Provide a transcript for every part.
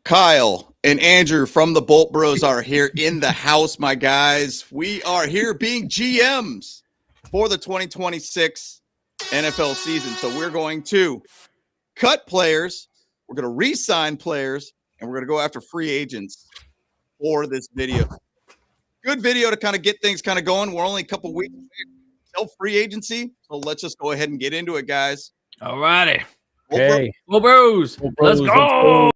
Kyle and Andrew from the Bolt Bros are here in the house, my guys. We are here being GMs for the 2026 NFL season. So we're going to cut players, we're going to re-sign players, and we're going to go after free agents for this video. Good video to kind of get things kind of going. We're only a couple weeks until free agency, so let's just go ahead and get into it, guys. All righty. Okay. Bolt Bros. Let's go.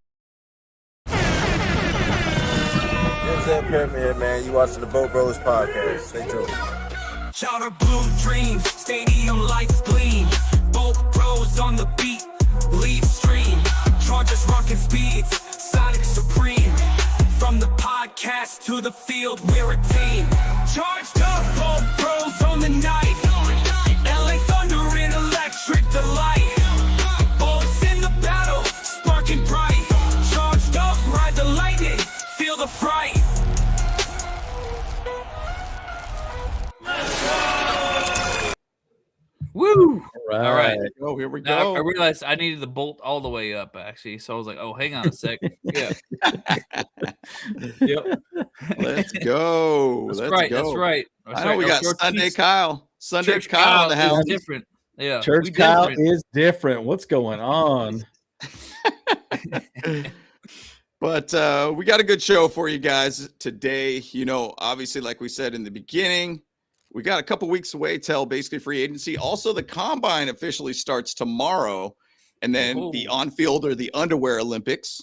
Premier, man. You watching the Bolt Bros podcast. Stay tuned. Charter blue dreams, stadium lights gleam. Bolt Bros on the beat, lead stream. Chargers rocking speeds, Sonic supreme. From the podcast to the field, we're a team. Charged up, Bolt Bros on the night. LA Thunder in electric delight. Bolts in the battle, sparking bright. Charged up, ride the lightning, feel the fright. Woo! All right. Oh, here we Now, go. I realized I needed the bolt all the way up, actually. So I was like, oh, hang on a sec. Yeah. Yep. Let's go. That's Let's right. go. That's right. I know we got Sunday Kyle. Sunday Church Kyle in the house. is different. Yeah. Church we Kyle different. is different. What's going on? But we got a good show for you guys today. You know, obviously, like we said in the beginning, we got a couple weeks away till basically free agency. Also, the combine officially starts tomorrow. And then the on-field or the underwear Olympics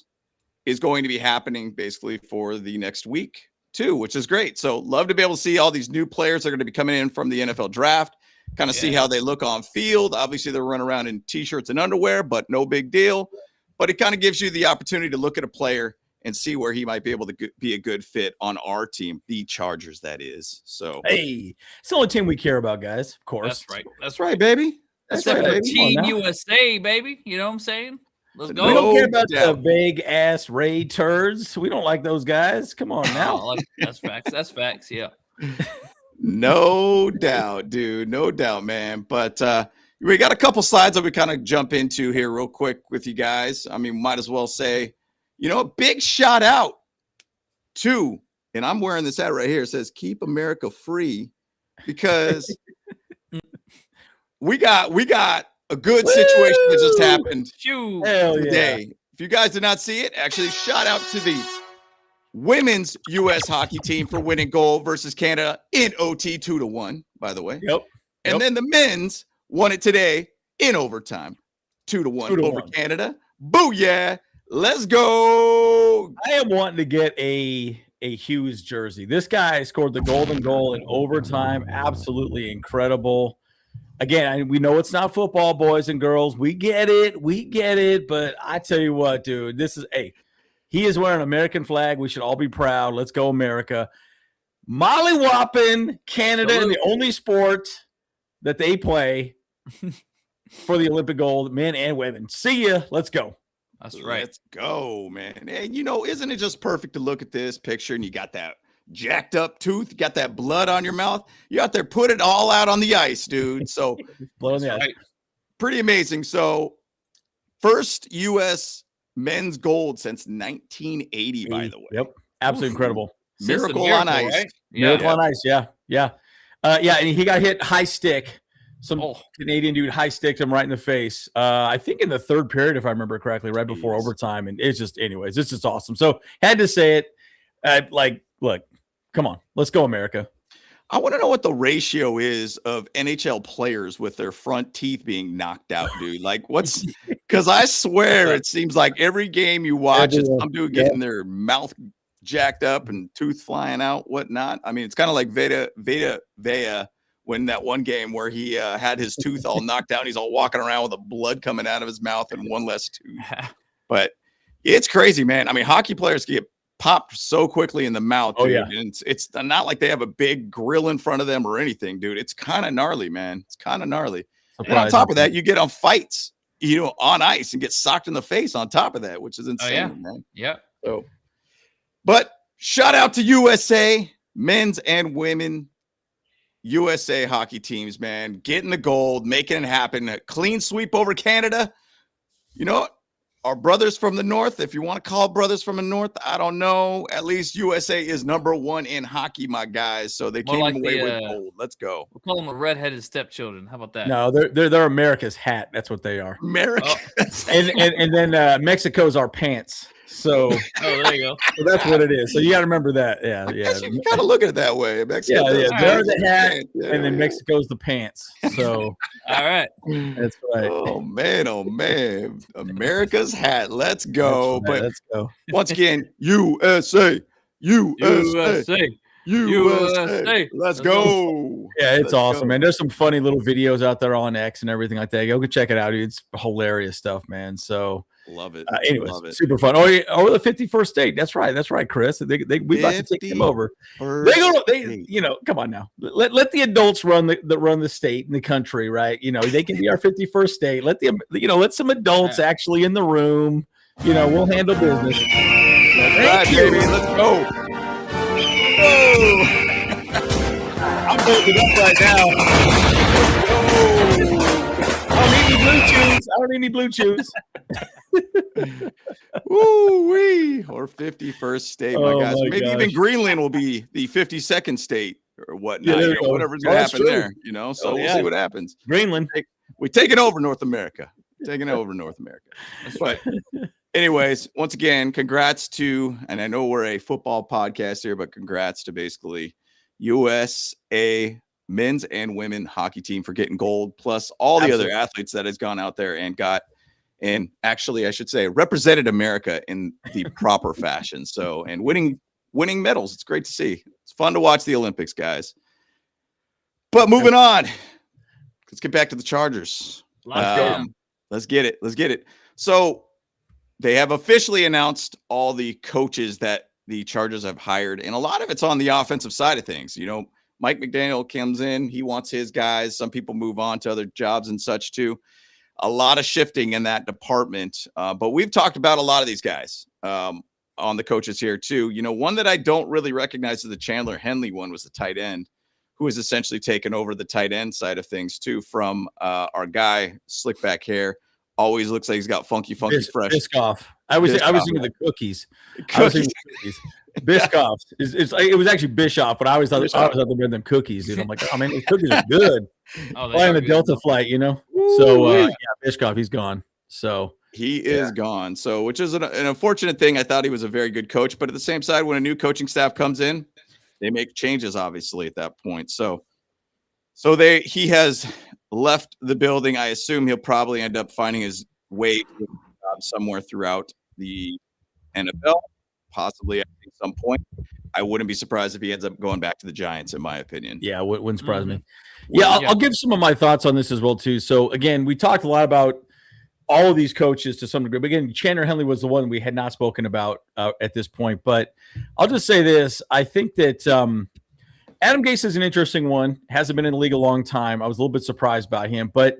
is going to be happening basically for the next week too, which is great. So love to be able to see all these new players that are going to be coming in from the NFL draft, kind of see how they look on field. Obviously, they're running around in T-shirts and underwear, but no big deal. But it kind of gives you the opportunity to look at a player and see where he might be able to be a good fit on our team, the Chargers, that is. So, Hey, it's the only team we care about, guys. Of course. That's right. that's right, baby. That's Except right, for baby. Team Come on now. USA, baby. You know what I'm saying? Let's go. We don't care No about doubt. the vague ass Ray turds. We don't like those guys. Come on now. Oh, that's facts. That's facts. Yeah. No doubt, dude. No doubt, man. But we got a couple slides that we kind of jump into here real quick with you guys. I mean, might as well say, you know, a big shout out to, and I'm wearing this hat right here. It says "Keep America Free," because we got a good situation that just happened Shoo. Hell yeah. today. If you guys did not see it, actually, shout out to the women's U.S. hockey team for winning gold versus Canada in OT 2-1, by the way. Yep. And then the men's won it today in overtime, 2-1 over 2-1. Canada. Booyah! Let's go. I am wanting to get a Hughes jersey. This guy scored the golden goal in overtime. Absolutely incredible. Again, we know it's not football, boys and girls. We get it. But I tell you what, dude, he is wearing an American flag. We should all be proud. Let's go, America. Molly-whopping Canada in the only sport that they play for the Olympic gold, men and women. See ya. Let's go. That's right. Let's go, man. And, you know, isn't it just perfect to look at this picture and you got that jacked up tooth, you got that blood on your mouth. You out there, put it all out on the ice, dude. So Blowing the Right. pretty amazing. So first U.S. men's gold since 1980, by the way. Yep. Absolutely incredible. Since the Miracle on ice. right? Miracle on ice. Yeah. And he got hit high stick. Some Canadian dude high sticked him right in the face. I think in the third period, if I remember correctly, right before overtime. And it's just awesome. So had to say it. Look, come on, let's go, America. I want to know what the ratio is of NHL players with their front teeth being knocked out, dude. Like, what's because I swear it seems like every game you watch, it's some dude getting their mouth jacked up and tooth flying out, whatnot. I mean, it's kind of like Vea when that one game where he had his tooth all knocked out. He's all walking around with the blood coming out of his mouth and one less tooth. But it's crazy, man. I mean, hockey players get popped so quickly in the mouth. Oh, dude. yeah. And it's not like they have a big grill in front of them or anything, dude. It's kind of gnarly, man. It's kind of gnarly. And on top of that, you get on fights, you know, on ice and get socked in the face on top of that, which is insane, man. Yeah. So, but shout out to USA, men's and women USA hockey teams, man, getting the gold, making it happen. A clean sweep over Canada. You know, our brothers from the North, if you want to call brothers from the North, I don't know. At least USA is #1 in hockey, my guys. So they More came like away the, with gold. Let's go. We'll call them the redheaded stepchildren. How about that? No, they're America's hat. That's what they are. America. And then Mexico's our pants. So Oh, there you go. so that's what it is. So you got to remember that. Yeah, I yeah. guess you can kind of look at it that way. Mexico Yeah, does. yeah. They're the hat, Yeah. and then Mexico's the pants. So All right. that's right. Oh man, America's hat. Let's go. That's right. But Let's go. once again, USA. USA. Let's Let's go. Yeah, it's Let's awesome, go. man. There's some funny little videos out there on X and everything like that. Go check it out, dude. It's hilarious stuff, man. So, Love it. anyways, Love it. super fun. Oh, yeah, over the 51st state. That's right, Chris. We about to take them over. Come on now. Let the adults run the state and the country, right? They can be our 51st state. Let some adults actually in the room. We'll handle business. Right, baby. Let's go. I'm holding up right now. I don't need any blue chews. Woo-wee. Or 51st state, my Oh, guys. my Maybe gosh. even Greenland will be the 52nd state or whatnot. Yeah, there you go. Whatever's going to That's happen true. there. So we'll yeah. see what happens. Greenland. We're taking over North America. Taking over North America. But anyways, once again, congrats to, and I know we're a football podcast here, but congrats to basically USA men's and women hockey team for getting gold, plus all the other athletes that has gone out there and got, and actually I should say represented America in the proper fashion. So, and winning medals. It's great to see. It's fun to watch the Olympics, guys. But moving on, let's get back to the Chargers. Let's get it. So they have officially announced all the coaches that the Chargers have hired, and a lot of it's on the offensive side of things. Mike McDaniel comes in, he wants his guys. Some people move on to other jobs and such too. A lot of shifting in that department. But we've talked about a lot of these guys on the coaches here too. One that I don't really recognize is the Chandler Henley one, was the tight end, who has essentially taken over the tight end side of things too from our guy, slick back hair. Always looks like he's got funky fresh. Biscoff. I was thinking the cookies. Biscoff. It was actually Bischoff, but I always thought they were them cookies, dude. I'm like, oh man, these cookies are good. Flying the Delta flight, So Biscoff, he's gone. So he is gone. So, which is an unfortunate thing. I thought he was a very good coach, but at the same side, when a new coaching staff comes in, they make changes, obviously, at that point. So he has left the building. I assume he'll probably end up finding his way to a job somewhere throughout the NFL, possibly at some point. I wouldn't be surprised if he ends up going back to the Giants, in my opinion. Yeah, wouldn't surprise me. Yeah, I'll give some of my thoughts on this as well too. So again, we talked a lot about all of these coaches to some degree. But again, Chandler Henley was the one we had not spoken about at this point. But I'll just say this: I think that Adam Gase is an interesting one. Hasn't been in the league a long time. I was a little bit surprised by him, but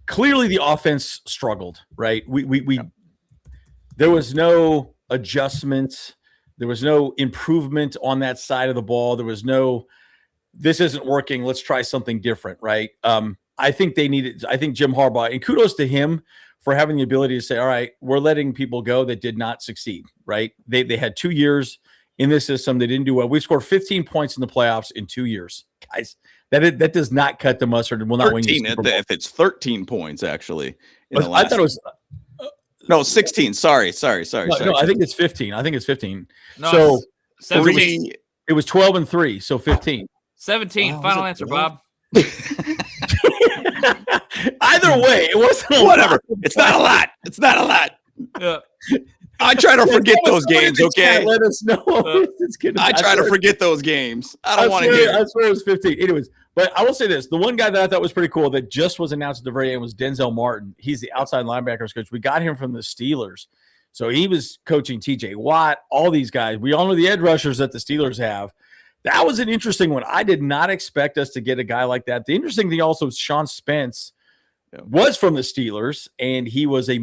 clearly the offense struggled. Right? We there was no adjustment. There was no improvement on that side of the ball. There was no, this isn't working. Let's try something different, right? I think Jim Harbaugh, and kudos to him for having the ability to say, all right, we're letting people go that did not succeed, right? They had 2 years in this system. They didn't do well. We scored 15 points in the playoffs in 2 years. Guys, that does not cut the mustard and will not win you the Super Bowl. If it's 13 points, actually. I thought it was... No, 16. Sorry. No, I think it's 15. I think it's 15. No, So 17. it was 12-3, so 15. 17. Wow, Final was it answer, 12? Bob. Either way, it wasn't Whatever. It's not a lot. It's not a lot. Yeah. I try to forget those games, okay? Let us know. I try to forget those games. I don't want to hear it. I swear it was 15. Anyways, but I will say this. The one guy that I thought was pretty cool that just was announced at the very end was Denzel Martin. He's the outside linebackers coach. We got him from the Steelers. So he was coaching TJ Watt, all these guys. We all know the edge rushers that the Steelers have. That was an interesting one. I did not expect us to get a guy like that. The interesting thing also is Sean Spence was from the Steelers, and he was a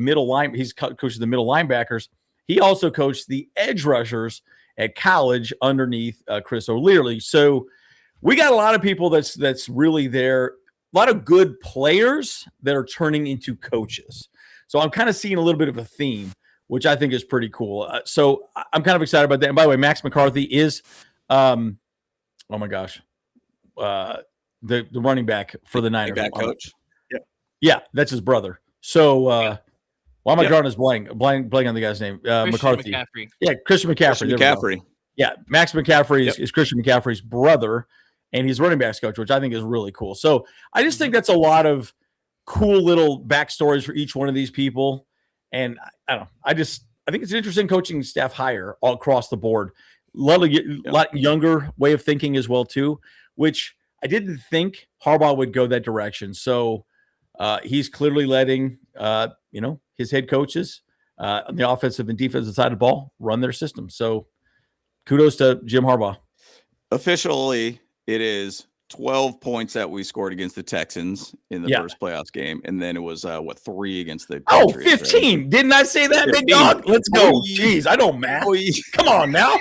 he's coached the middle linebackers. He also coached the edge rushers at college underneath Chris O'Leary. So we got a lot of people that's really there, a lot of good players that are turning into coaches. So I'm kind of seeing a little bit of a theme, which I think is pretty cool. So I'm kind of excited about that. And by the way, Max McCarthy is, oh my gosh, the running back for the Niners. Back coach. Yeah, that's his brother. So why am I drawing his blank on the guy's name? McCarthy. McCaffrey. Yeah, Christian McCaffrey. Christian McCaffrey. Yeah, Max McCaffrey is Christian McCaffrey's brother, and he's running backs coach, which I think is really cool. So I just think that's a lot of cool little backstories for each one of these people. And I don't know. I think it's an interesting coaching staff hire all across the board. A lot younger way of thinking as well, too, which I didn't think Harbaugh would go that direction. So he's clearly letting, his head coaches on the offensive and defensive side of the ball run their system. So kudos to Jim Harbaugh. Officially, it is 12 points that we scored against the Texans in the first playoffs game. And then it was, 3 against the Patriots, 15. Right? Didn't I say that, 15. Big dog? Let's go. Jeez, I don't math. Come on now.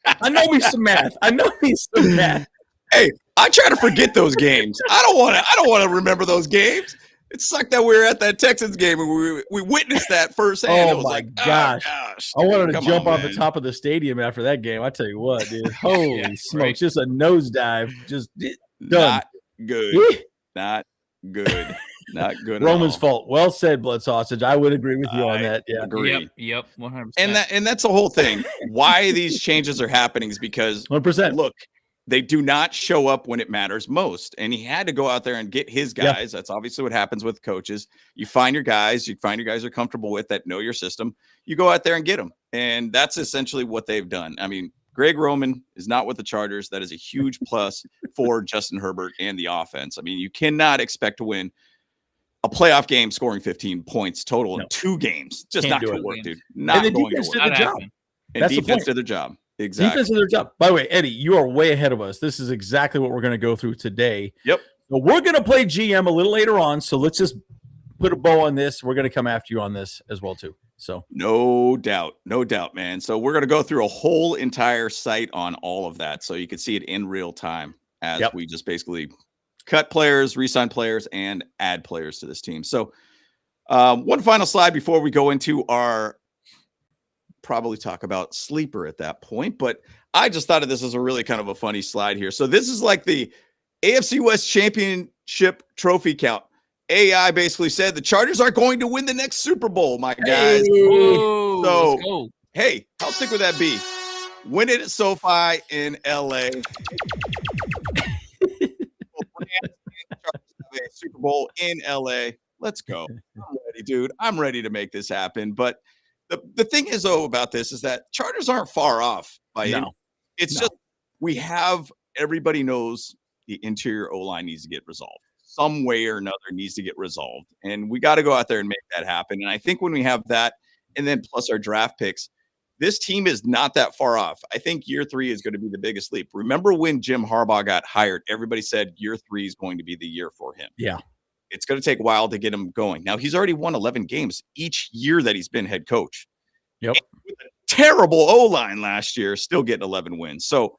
I know me some math. Hey, I try to forget those games. I don't want to remember those games. It sucked that we were at that Texans game and we witnessed that firsthand. Oh, my gosh. I wanted to jump off the top of the stadium after that game. I tell you what, dude. Holy smokes. Right. Just a nosedive. Just done. Not good. Not good. Not good. Roman's fault. Well said, Blood Sausage. I would agree with you on that. Yeah. Agree. Yep. 100%. And that's the whole thing. Why these changes are happening is because 100%. Look, they do not show up when it matters most. And he had to go out there and get his guys. That's obviously what happens with coaches. You find your guys you're comfortable with that know your system. You go out there and get them. And that's essentially what they've done. I mean, Greg Roman is not with the Chargers. That is a huge plus for Justin Herbert and the offense. I mean, you cannot expect to win a playoff game scoring 15 points total in 2 games. Just not going to work, dude. Not going to work. And defense did their job. Exactly. Defense did their job. By the way, Eddie, you are way ahead of us. This is exactly what we're going to go through today. Yep. So we're going to play GM a little later on. So let's just put a bow on this. We're going to come after you on this as well, too. So no doubt, man. So we're going to go through a whole entire site on all of that. So you can see it in real time as we just basically cut players, re-sign players, and add players to this team. So one final slide before we go into our probably talk about sleeper at that point, but I just thought of this as a really kind of a funny slide here. So this is like the AFC West Championship trophy count. AI basically said the Chargers are going to win the next Super Bowl, my guys. Whoa, so, hey, how sick would that be? Win it at SoFi in LA. Super Bowl in LA. Let's go. I'm ready, dude. I'm ready to make this happen. But the thing is, though, about this is that Chargers aren't far off by it. It's just everybody knows the interior O-line needs to get resolved. Some way or another needs to get resolved. And we got to go out there and make that happen. And I think when we have that, and then plus our draft picks, this team is not that far off. I think year 3 is going to be the biggest leap. Remember when Jim Harbaugh got hired, everybody said year 3 is going to be the year for him. Yeah. It's going to take a while to get him going. Now, he's already won 11 games each year that he's been head coach. Yep. With a terrible O-line last year, still getting 11 wins. So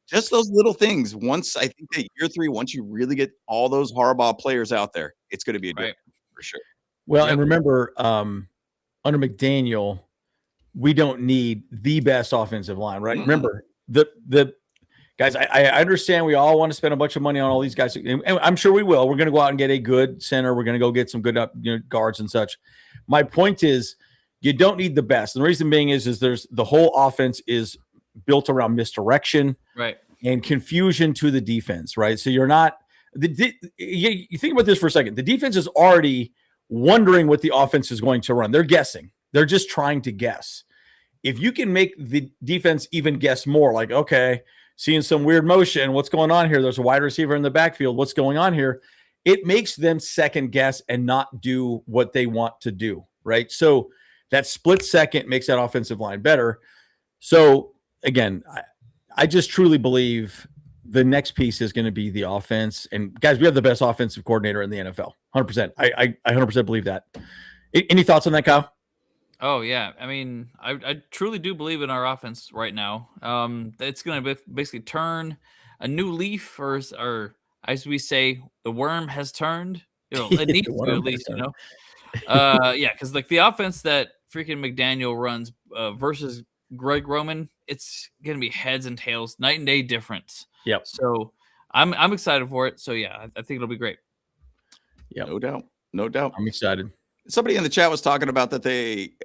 just those little things. Once I think that year 3, once you really get all those Harbaugh players out there, it's going to be a difference for sure. Well, and remember, under McDaniel, we don't need the best offensive line, right? Mm-hmm. Remember, the guys, I understand we all want to spend a bunch of money on all these guys, and I'm sure we will. We're going to go out and get a good center. We're going to go get some good guards and such. My point is, you don't need the best. And the reason being is there's the whole offense is built around misdirection, right, and confusion to the defense, right? So you're not you think about this for a second. The defense is already wondering what the offense is going to run. They're guessing. They're just trying to guess. If you can make the defense even guess more, like, okay, seeing some weird motion, what's going on here? There's a wide receiver in the backfield. What's going on here? It makes them second guess and not do what they want to do, right? So that split second makes that offensive line better. So again, I just truly believe the next piece is going to be the offense. And guys, we have the best offensive coordinator in the NFL. 100%. I 100% believe that. Any thoughts on that, Kyle? Oh, yeah. I mean, I truly do believe in our offense right now. It's going to basically turn a new leaf, or as we say, the worm has turned. It needs to, at least, Yeah, because like the offense that freaking McDaniel runs versus Greg Roman, it's gonna be heads and tails, night and day difference. Yep. So I'm excited for it. So yeah, I think it'll be great. Yeah, No doubt. I'm excited. Somebody in the chat was talking about that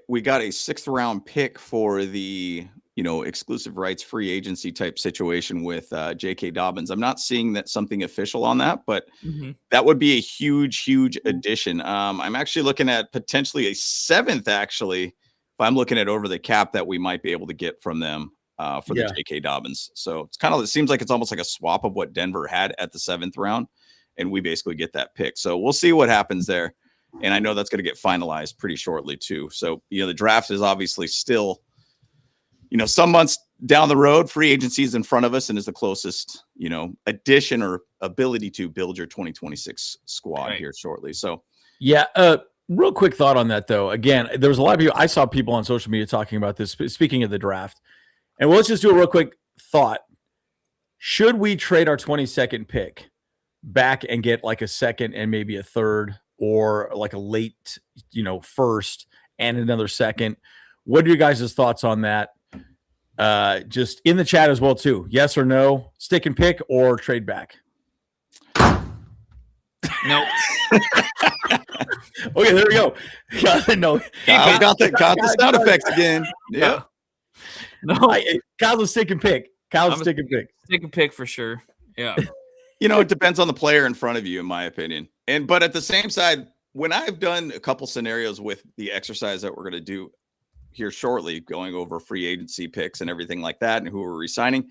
we got a 6th round pick for the exclusive rights free agency type situation with J.K. Dobbins. I'm not seeing that something official on that, but that would be a huge addition. I'm actually looking at potentially a 7th. Actually, if I'm looking at over the cap that we might be able to get from them for the J.K. Dobbins. So it seems like it's almost like a swap of what Denver had at the 7th round, and we basically get that pick. So we'll see what happens there. And I know that's going to get finalized pretty shortly too. So, the draft is obviously still, some months down the road. Free agency is in front of us and is the closest, addition or ability to build your 2026 squad here shortly. So, yeah. Real quick thought on that though. Again, there was a lot of people, I saw people on social media talking about this, speaking of the draft, and let's just do a real quick thought. Should we trade our 22nd pick back and get like a 2nd and maybe a 3rd? Or like a late, first and another 2nd. What are your guys' thoughts on that? Just in the chat as well, too. Yes or no? Stick and pick or trade back? No. Okay, there we go. No. Got the sound effects again. Yeah. No. Kyle's a stick and pick. Stick and pick. Stick and pick for sure. Yeah. It depends on the player in front of you, in my opinion. But at the same side, when I've done a couple scenarios with the exercise that we're going to do here shortly, going over free agency picks and everything like that, and who we're resigning,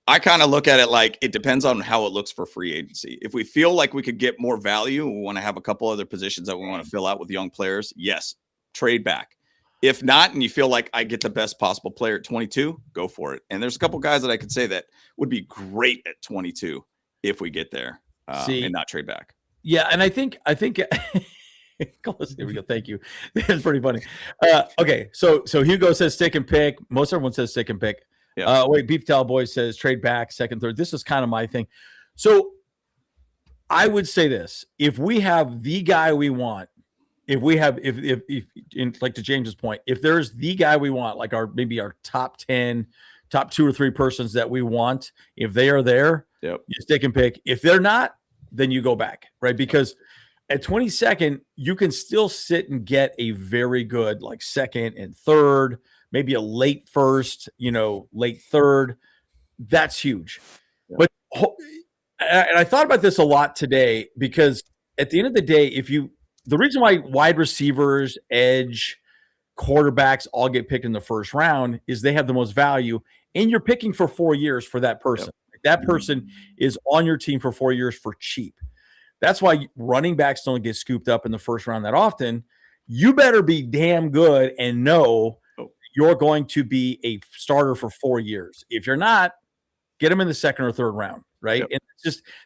I kind of look at it like it depends on how it looks for free agency. If we feel like we could get more value, we want to have a couple other positions that we want to fill out with young players, yes, trade back. If not, and you feel like I get the best possible player at 22, go for it. And there's a couple guys that I could say that would be great at 22 if we get there and not trade back. Yeah, and I think here we go. Thank you. That's pretty funny. Okay, so Hugo says stick and pick. Most everyone says stick and pick. Yeah. Wait, Beef Towel Boy says trade back, 2nd, 3rd. This is kind of my thing. So I would say this: if we have the guy we want, if like to James's point, if there's the guy we want, like maybe our top 10, top 2 or 3 persons that we want, if they are there, you stick and pick. If they're not, then you go back, right? Because at 22nd, you can still sit and get a very good like 2nd and 3rd, maybe a late 1st, late 3rd. That's huge. Yeah. But and I thought about this a lot today because at the end of the day, the reason why wide receivers, edge, quarterbacks all get picked in the 1st round is they have the most value, and you're picking for 4 years for that person. Yep. That person is on your team for 4 years for cheap. That's why running backs don't get scooped up in the 1st round that often. You better be damn good and know you're going to be a starter for 4 years. If you're not, get them in the 2nd or 3rd round, right? Yep. And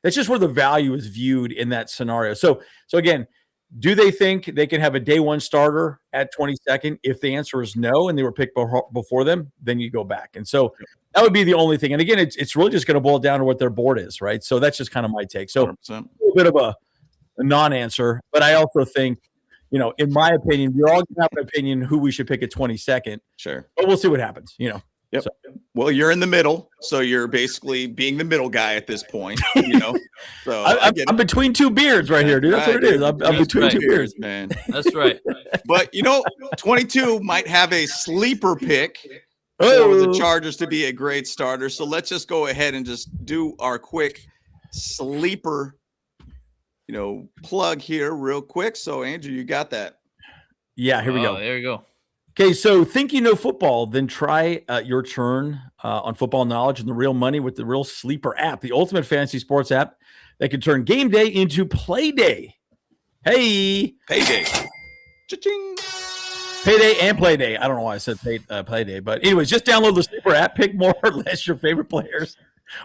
that's just where the value is viewed in that scenario. So again, do they think they can have a day 1 starter at 22nd? If the answer is no, and they were picked before them, then you go back. And so that would be the only thing. And again, it's really just going to boil down to what their board is, right? So that's just kind of my take. So 100%. A little bit of a non-answer, but I also think, in my opinion, we're all going to have an opinion who we should pick at 22nd. Sure. But we'll see what happens, Yep. So. Well, you're in the middle, so you're basically being the middle guy at this point, So I'm between 2 beards right here, dude. That's right, what it is. I'm between 2 beards, man. That's right. But 22 might have a sleeper pick for the Chargers to be a great starter. So let's just go ahead and just do our quick sleeper, plug here real quick. So Andrew, you got that? Yeah, here we go. There we go. Okay, so think you know football, then try your turn on football knowledge and the real money with the Real Sleeper app, the ultimate fantasy sports app that can turn game day into play day. Hey. Payday. Cha-ching. Payday and play day. I don't know why I said play day, but anyways, just download the Sleeper app, pick more or less your favorite players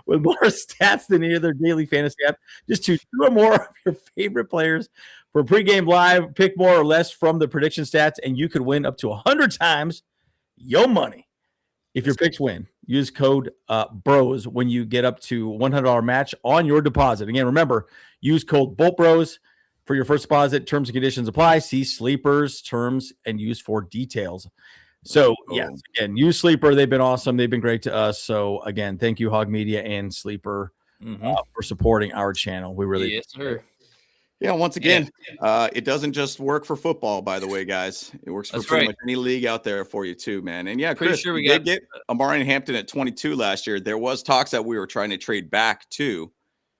with more stats than any other daily fantasy app. Just choose 2 or more of your favorite players for pregame live, pick more or less from the prediction stats, and you could win up to 100 times your money if your picks win. Use code BROS when you get up to $100 match on your deposit. Again, remember, use code BOLTBROS for your first deposit. Terms and conditions apply. See Sleeper's terms and use for details. So, yes, again, use Sleeper. They've been awesome. They've been great to us. So, again, thank you, Hog Media and Sleeper, for supporting our channel. We really Yes, sir. Yeah, once again, it doesn't just work for football, by the way, guys. It works for pretty much any league out there for you too, man. And yeah, Pretty Chris, sure we did got get Amari Hampton at 22 last year. There was talks that we were trying to trade back too.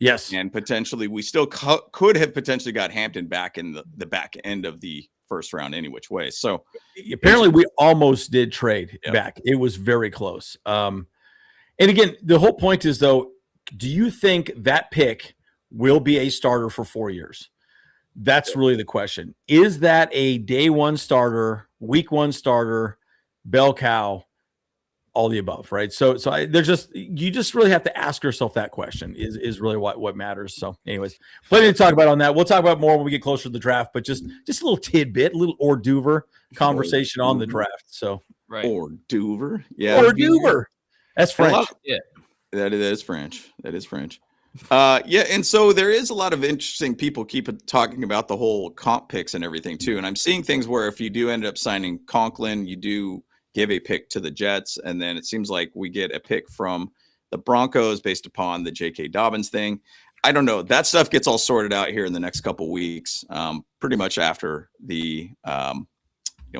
Yes. And potentially we still could have potentially got Hampton back in the back end of the first round any which way. So apparently we almost did trade back. It was very close. And again, the whole point is, though, do you think that pick will be a starter for 4 years? That's really the question. Is that a day one starter, week one starter, bell cow, all the above, right? So you just really have to ask yourself that question is really what matters. So anyways, plenty to talk about on that. We'll talk about more when we get closer to the draft, but just a little tidbit, a little hors d'oeuvre conversation on the draft. So hors d'oeuvre. Yeah. Hors d'oeuvre. That's French. Yeah. That is French. That is French. Yeah, and so there is a lot of interesting people keep talking about the whole comp picks and everything too. And I'm seeing things where if you do end up signing Conklin, you do give a pick to the Jets, and then it seems like we get a pick from the Broncos based upon the J.K. Dobbins thing. I don't know. That stuff gets all sorted out here in the next couple weeks, pretty much after the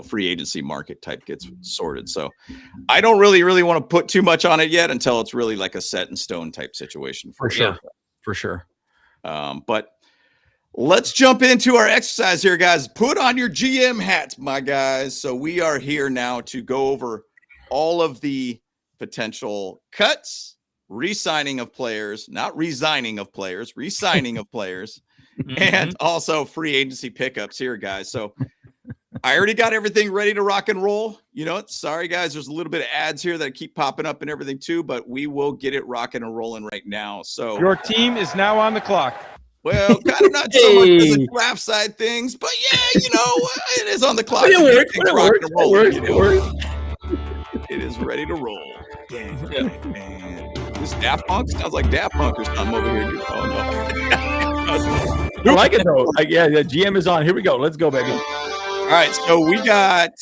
free agency market type gets sorted. So I don't really want to put too much on it yet until it's really like a set in stone type situation. For sure. But let's jump into our exercise here, guys. Put on your GM hats, my guys. So we are here now to go over all of the potential cuts, re-signing of players, not resigning of players, re-signing of players, and also free agency pickups here, guys. So I already got everything ready to rock and roll. You know, sorry, guys, there's a little bit of ads here that keep popping up and everything too, but we will get it rocking and rolling right now. So your team is now on the clock. Well, kind of not so much as the draft side things, but yeah, it is on the clock. It is ready to roll. Man, this Daft Punk sounds like Daft Punk or something over here. Oh no, I like it though. Yeah, the GM is on. Here we go. Let's go, baby. All right, so we got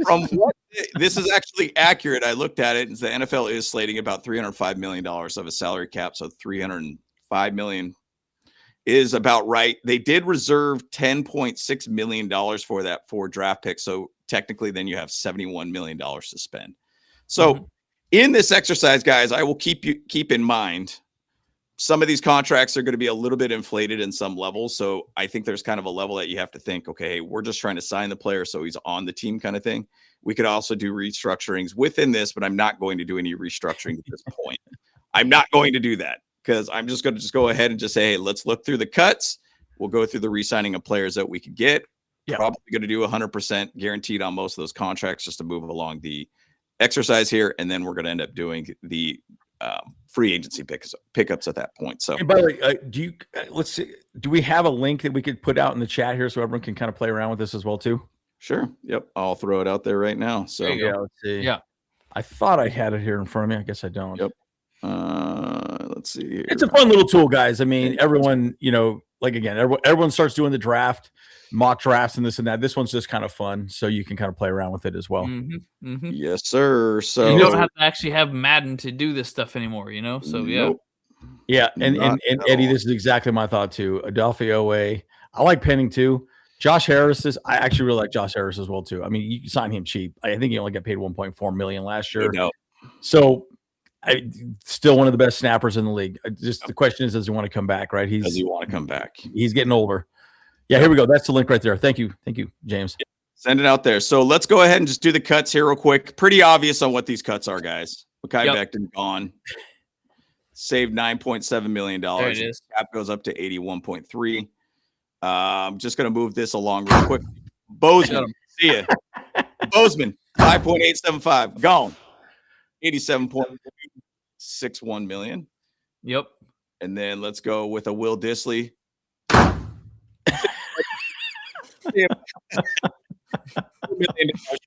from what this is actually accurate. I looked at it, and the NFL is slating about $305 million of a salary cap, so $305 million is about right. They did reserve $10.6 million for that for draft picks, so technically, then you have $71 million to spend. So, in this exercise, guys, I will keep in mind some of these contracts are going to be a little bit inflated in some levels. So I think there's kind of a level that you have to think, okay, we're just trying to sign the player so he's on the team kind of thing. We could also do restructurings within this, but I'm not going to do any restructuring at this point. I'm not going to do that because I'm just going to go ahead and just say, hey, let's look through the cuts. We'll go through the re-signing of players that we could get. Yeah. Probably going to do 100% guaranteed on most of those contracts just to move along the exercise here. And then we're going to end up doing the free agency pickups at that point. So, and by the way, let's see, do we have a link that we could put out in the chat here so everyone can kind of play around with this as well too? Sure. Yep. I'll throw it out there right now. So yeah, let's see. Yeah. I thought I had it here in front of me. I guess I don't. Yep. Let's see here. It's a fun little tool, guys. I mean, everyone, everyone starts doing the draft, mock drafts and this and that. This one's just kind of fun. So you can kind of play around with it as well. Yes, sir. So you don't have to actually have Madden to do this stuff anymore, So yeah. Yeah. And Eddie, this is exactly my thought too. Adelphi OA. I like Penning too. Josh Harris I actually really like Josh Harris as well too. I mean, you can sign him cheap. I think he only got paid $1.4 million last year. So still one of the best snappers in the league. Just the question is, does he want to come back? Right? Does he want to come back? He's getting older. Yeah, here we go. That's the link right there. Thank you, James. Send it out there. So let's go ahead and just do the cuts here real quick. Pretty obvious on what these cuts are, guys. Mekhi Becton gone. Saved $9.7 million. There it is. Cap goes up to 81.3. I'm just going to move this along real quick. Bozeman, see ya. Bozeman, 5.875, gone. 87.61 million. Yep. And then let's go with a Will Dissly.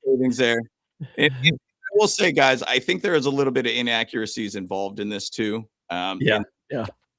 Savings there. And I will say, guys, I think there is a little bit of inaccuracies involved in this too.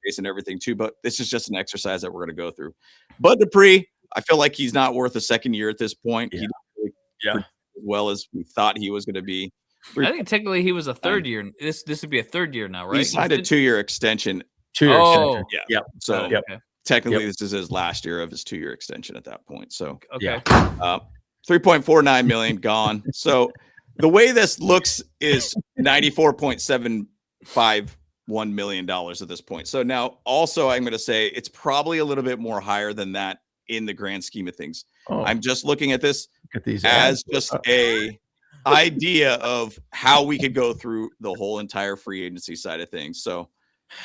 base and everything too, but this is just an exercise that we're going to go through. Bud Dupree, I feel like he's not worth a second year at this point. Yeah. He didn't Yeah. really as well as we thought he was going to be. I think technically he was a third year. This would be a third year now, right? He signed a 2-year extension. 2-year Oh. extension. Yeah. Yep. So Okay. technically this is his last year of his 2-year extension at that point. So Okay. $3.49 million gone. So the way this looks is $94.751 million at this point. So now also I'm going to say it's probably a little bit more higher than that in the grand scheme of things. Oh, I'm just looking at this look at these as ads. just a idea of how we could go through the whole entire free agency side of things. So,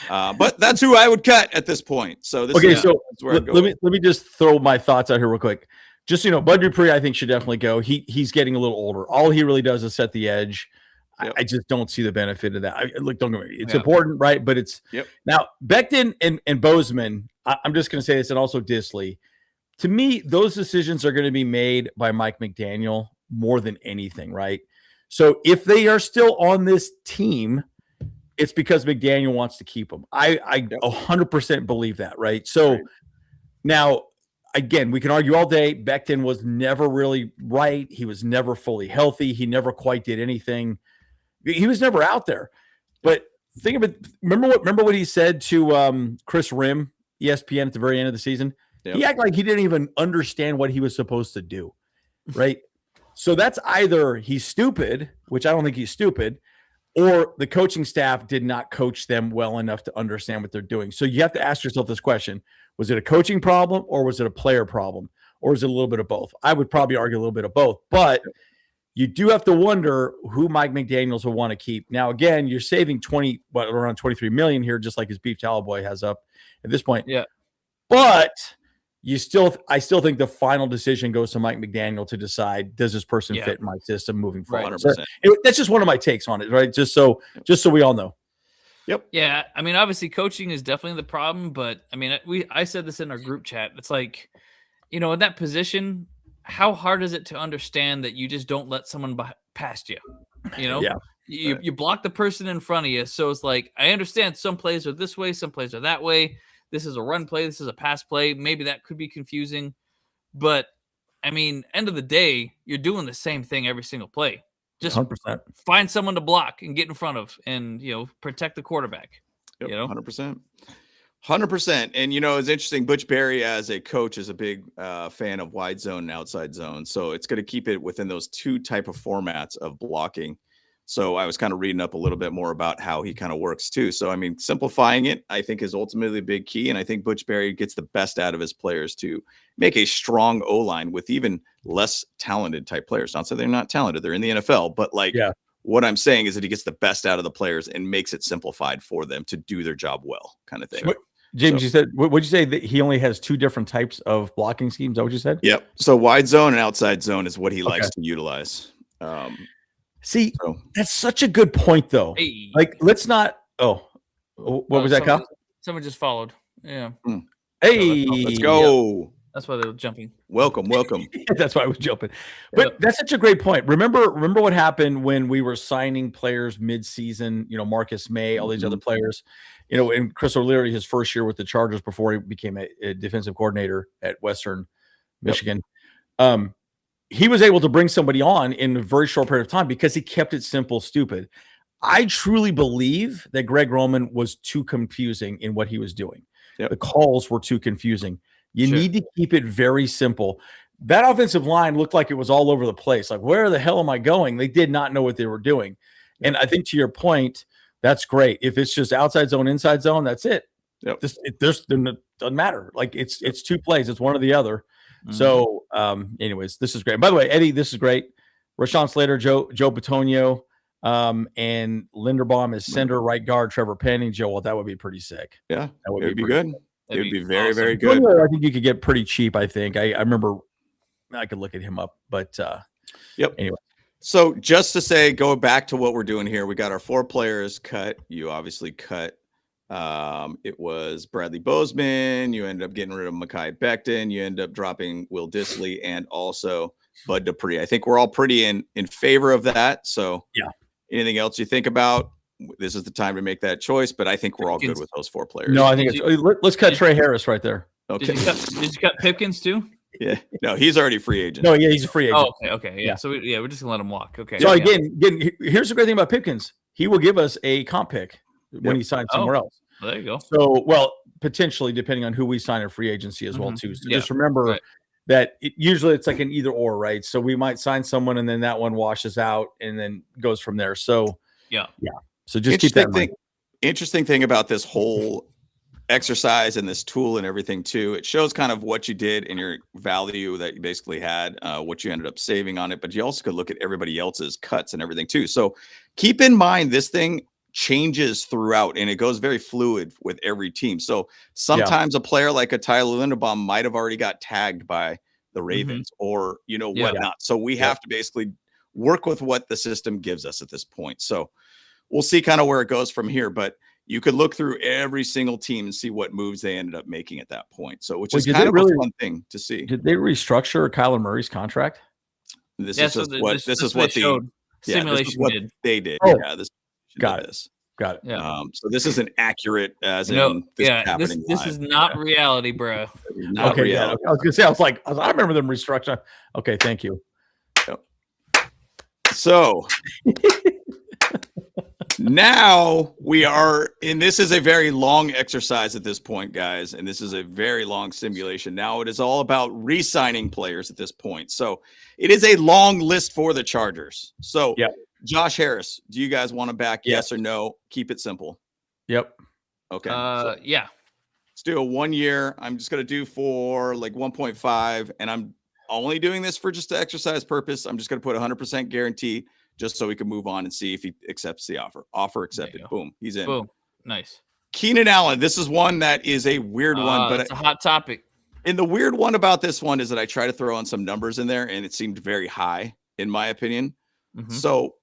but that's who I would cut at this point. So this Okay, is, so that's where I'd go let with. me just throw my thoughts out here real quick. Just so you know, Bud Dupree, I think should definitely go. He's getting a little older. All he really does is set the edge. Yep. I just don't see the benefit of that. Look, don't get me. It's Yeah. important, right? But it's Yep. now Becton and Bozeman. I'm just going to say this, and also Disley. To me, those decisions are going to be made by Mike McDaniel more than anything, right? So if they are still on this team, it's because McDaniel wants to keep them. I 100% believe that, right? So Right. now, again, we can argue all day. Becton was never really right. He was never fully healthy. He never quite did anything. He was never out there. But think of it. Remember what he said to Chris Rim, ESPN, at the very end of the season? Yep. He acted like he didn't even understand what he was supposed to do, right? So that's either he's stupid, which I don't think he's stupid, or the coaching staff did not coach them well enough to understand what they're doing. So you have to ask yourself this question. Was it a coaching problem or was it a player problem? Or is it a little bit of both? I would probably argue a little bit of both, but you do have to wonder who Mike McDaniels will want to keep. Now, again, you're saving around $23 million here, just like his beef tallow boy has up at this point. Yeah. But I still think the final decision goes to Mike McDaniel to decide, does this person fit in my system moving forward? 100%. So that's just one of my takes on it, right? Just so we all know. Yep. Yeah, I mean, obviously, coaching is definitely the problem, but I mean, I said this in our group chat. It's like, in that position, how hard is it to understand that you just don't let someone past you? Yeah. You block the person in front of you. So it's like, I understand some plays are this way, some plays are that way. This is a run play. This is a pass play. Maybe that could be confusing, but I mean, end of the day, you're doing the same thing every single play. Just 100%. find someone to block and get in front of, and protect the quarterback. Yep, 100%. 100%. And it's interesting. Butch Berry as a coach is a big fan of wide zone and outside zone. So it's going to keep it within those two type of formats of blocking. So I was kind of reading up a little bit more about how he kind of works too. So, I mean, simplifying it, I think, is ultimately a big key. And I think Butch Berry gets the best out of his players to make a strong O-line with even less talented type players. Not so they're not talented. They're in the NFL. But what I'm saying is that he gets the best out of the players and makes it simplified for them to do their job well, kind of thing. James, you said, what'd you say, that he only has two different types of blocking schemes? Is that what you said? Yep. So wide zone and outside zone is what he likes to utilize. See, that's such a good point, though. Hey. Like, let's not. Oh, what was that, Kyle? Someone just followed. Yeah. Hey, let's go. Yeah. That's why they were jumping. Welcome. That's why I was jumping. But that's such a great point. Remember what happened when we were signing players mid-season? Marcus May, all these other players. And Chris O'Leary, his first year with the Chargers before he became a defensive coordinator at Western Michigan. He was able to bring somebody on in a very short period of time because he kept it simple, stupid. I truly believe that Greg Roman was too confusing in what he was doing. Yep. The calls were too confusing. You need to keep it very simple. That offensive line looked like it was all over the place. Like, where the hell am I going? They did not know what they were doing. And I think, to your point, that's great. If it's just outside zone, inside zone, that's it. Yep. It doesn't matter. Like, it's two plays. It's one or the other. So, anyways, this is great. By the way, Eddie, this is great. Rashawn Slater, Joe Bitonio, and Linderbaum is center, right guard, Trevor Penning. Joe, well, that would be pretty sick. Yeah, that would be good. It would be very, awesome. very good. I think you could get pretty cheap. I think I remember I could look at him up, but anyway. So just to say, go back to what we're doing here. We got our 4 players cut. You obviously cut. It was Bradley Bozeman. You ended up getting rid of Mekhi Becton. You end up dropping Will Disley and also Bud Dupree. I think we're all pretty in favor of that. So anything else you think about this is the time to make that choice. But I think we're all good with those 4 players. No, I think let's cut Trey Harris right there. Okay. Did you cut Pipkins too? Yeah. No, he's already free agent. No, yeah, he's a free agent. Oh, okay. Yeah. So we're just gonna let him walk. Okay. So yeah. again, here's the great thing about Pipkins. He will give us a comp pick when he signs somewhere else. Well, there you go. So, potentially depending on who we sign in free agency as well too. So just remember that usually it's like an either or, right? So we might sign someone and then that one washes out and then goes from there. So yeah. So just keep that in mind. Interesting thing about this whole exercise and this tool and everything too, it shows kind of what you did and your value that you basically had, what you ended up saving on it, but you also could look at everybody else's cuts and everything too. So keep in mind this thing changes throughout and it goes very fluid with every team. So sometimes a player like a Tyler Linderbaum might have already got tagged by the Ravens or whatnot. So we have to basically work with what the system gives us at this point. So we'll see kind of where it goes from here, but you could look through every single team and see what moves they ended up making at that point. So, which is kind of a fun thing to see. Did they restructure Kyler Murray's contract? This is what they did. Oh, yeah, this got it. Got it. Yeah. So this isn't accurate as this is not reality, bro. Not reality. I was gonna say, I remember them restructuring. Okay, thank you. Yep. So now we are, and this is a very long exercise at this point, guys, and this is a very long simulation. Now it is all about re-signing players at this point. So it is a long list for the Chargers. So Josh Harris, do you guys want to back yes or no? Keep it simple. Yep. Okay. Yeah. Let's do a 1 year. I'm just going to do for like 1.5, and I'm only doing this for just the exercise purpose. I'm just going to put 100% guarantee just so we can move on and see if he accepts the offer. Offer accepted. Boom. He's in. Boom. Nice. Keenan Allen. This is one that is a weird one, but it's a hot topic. And the weird one about this one is that I try to throw on some numbers in there, and it seemed very high in my opinion. So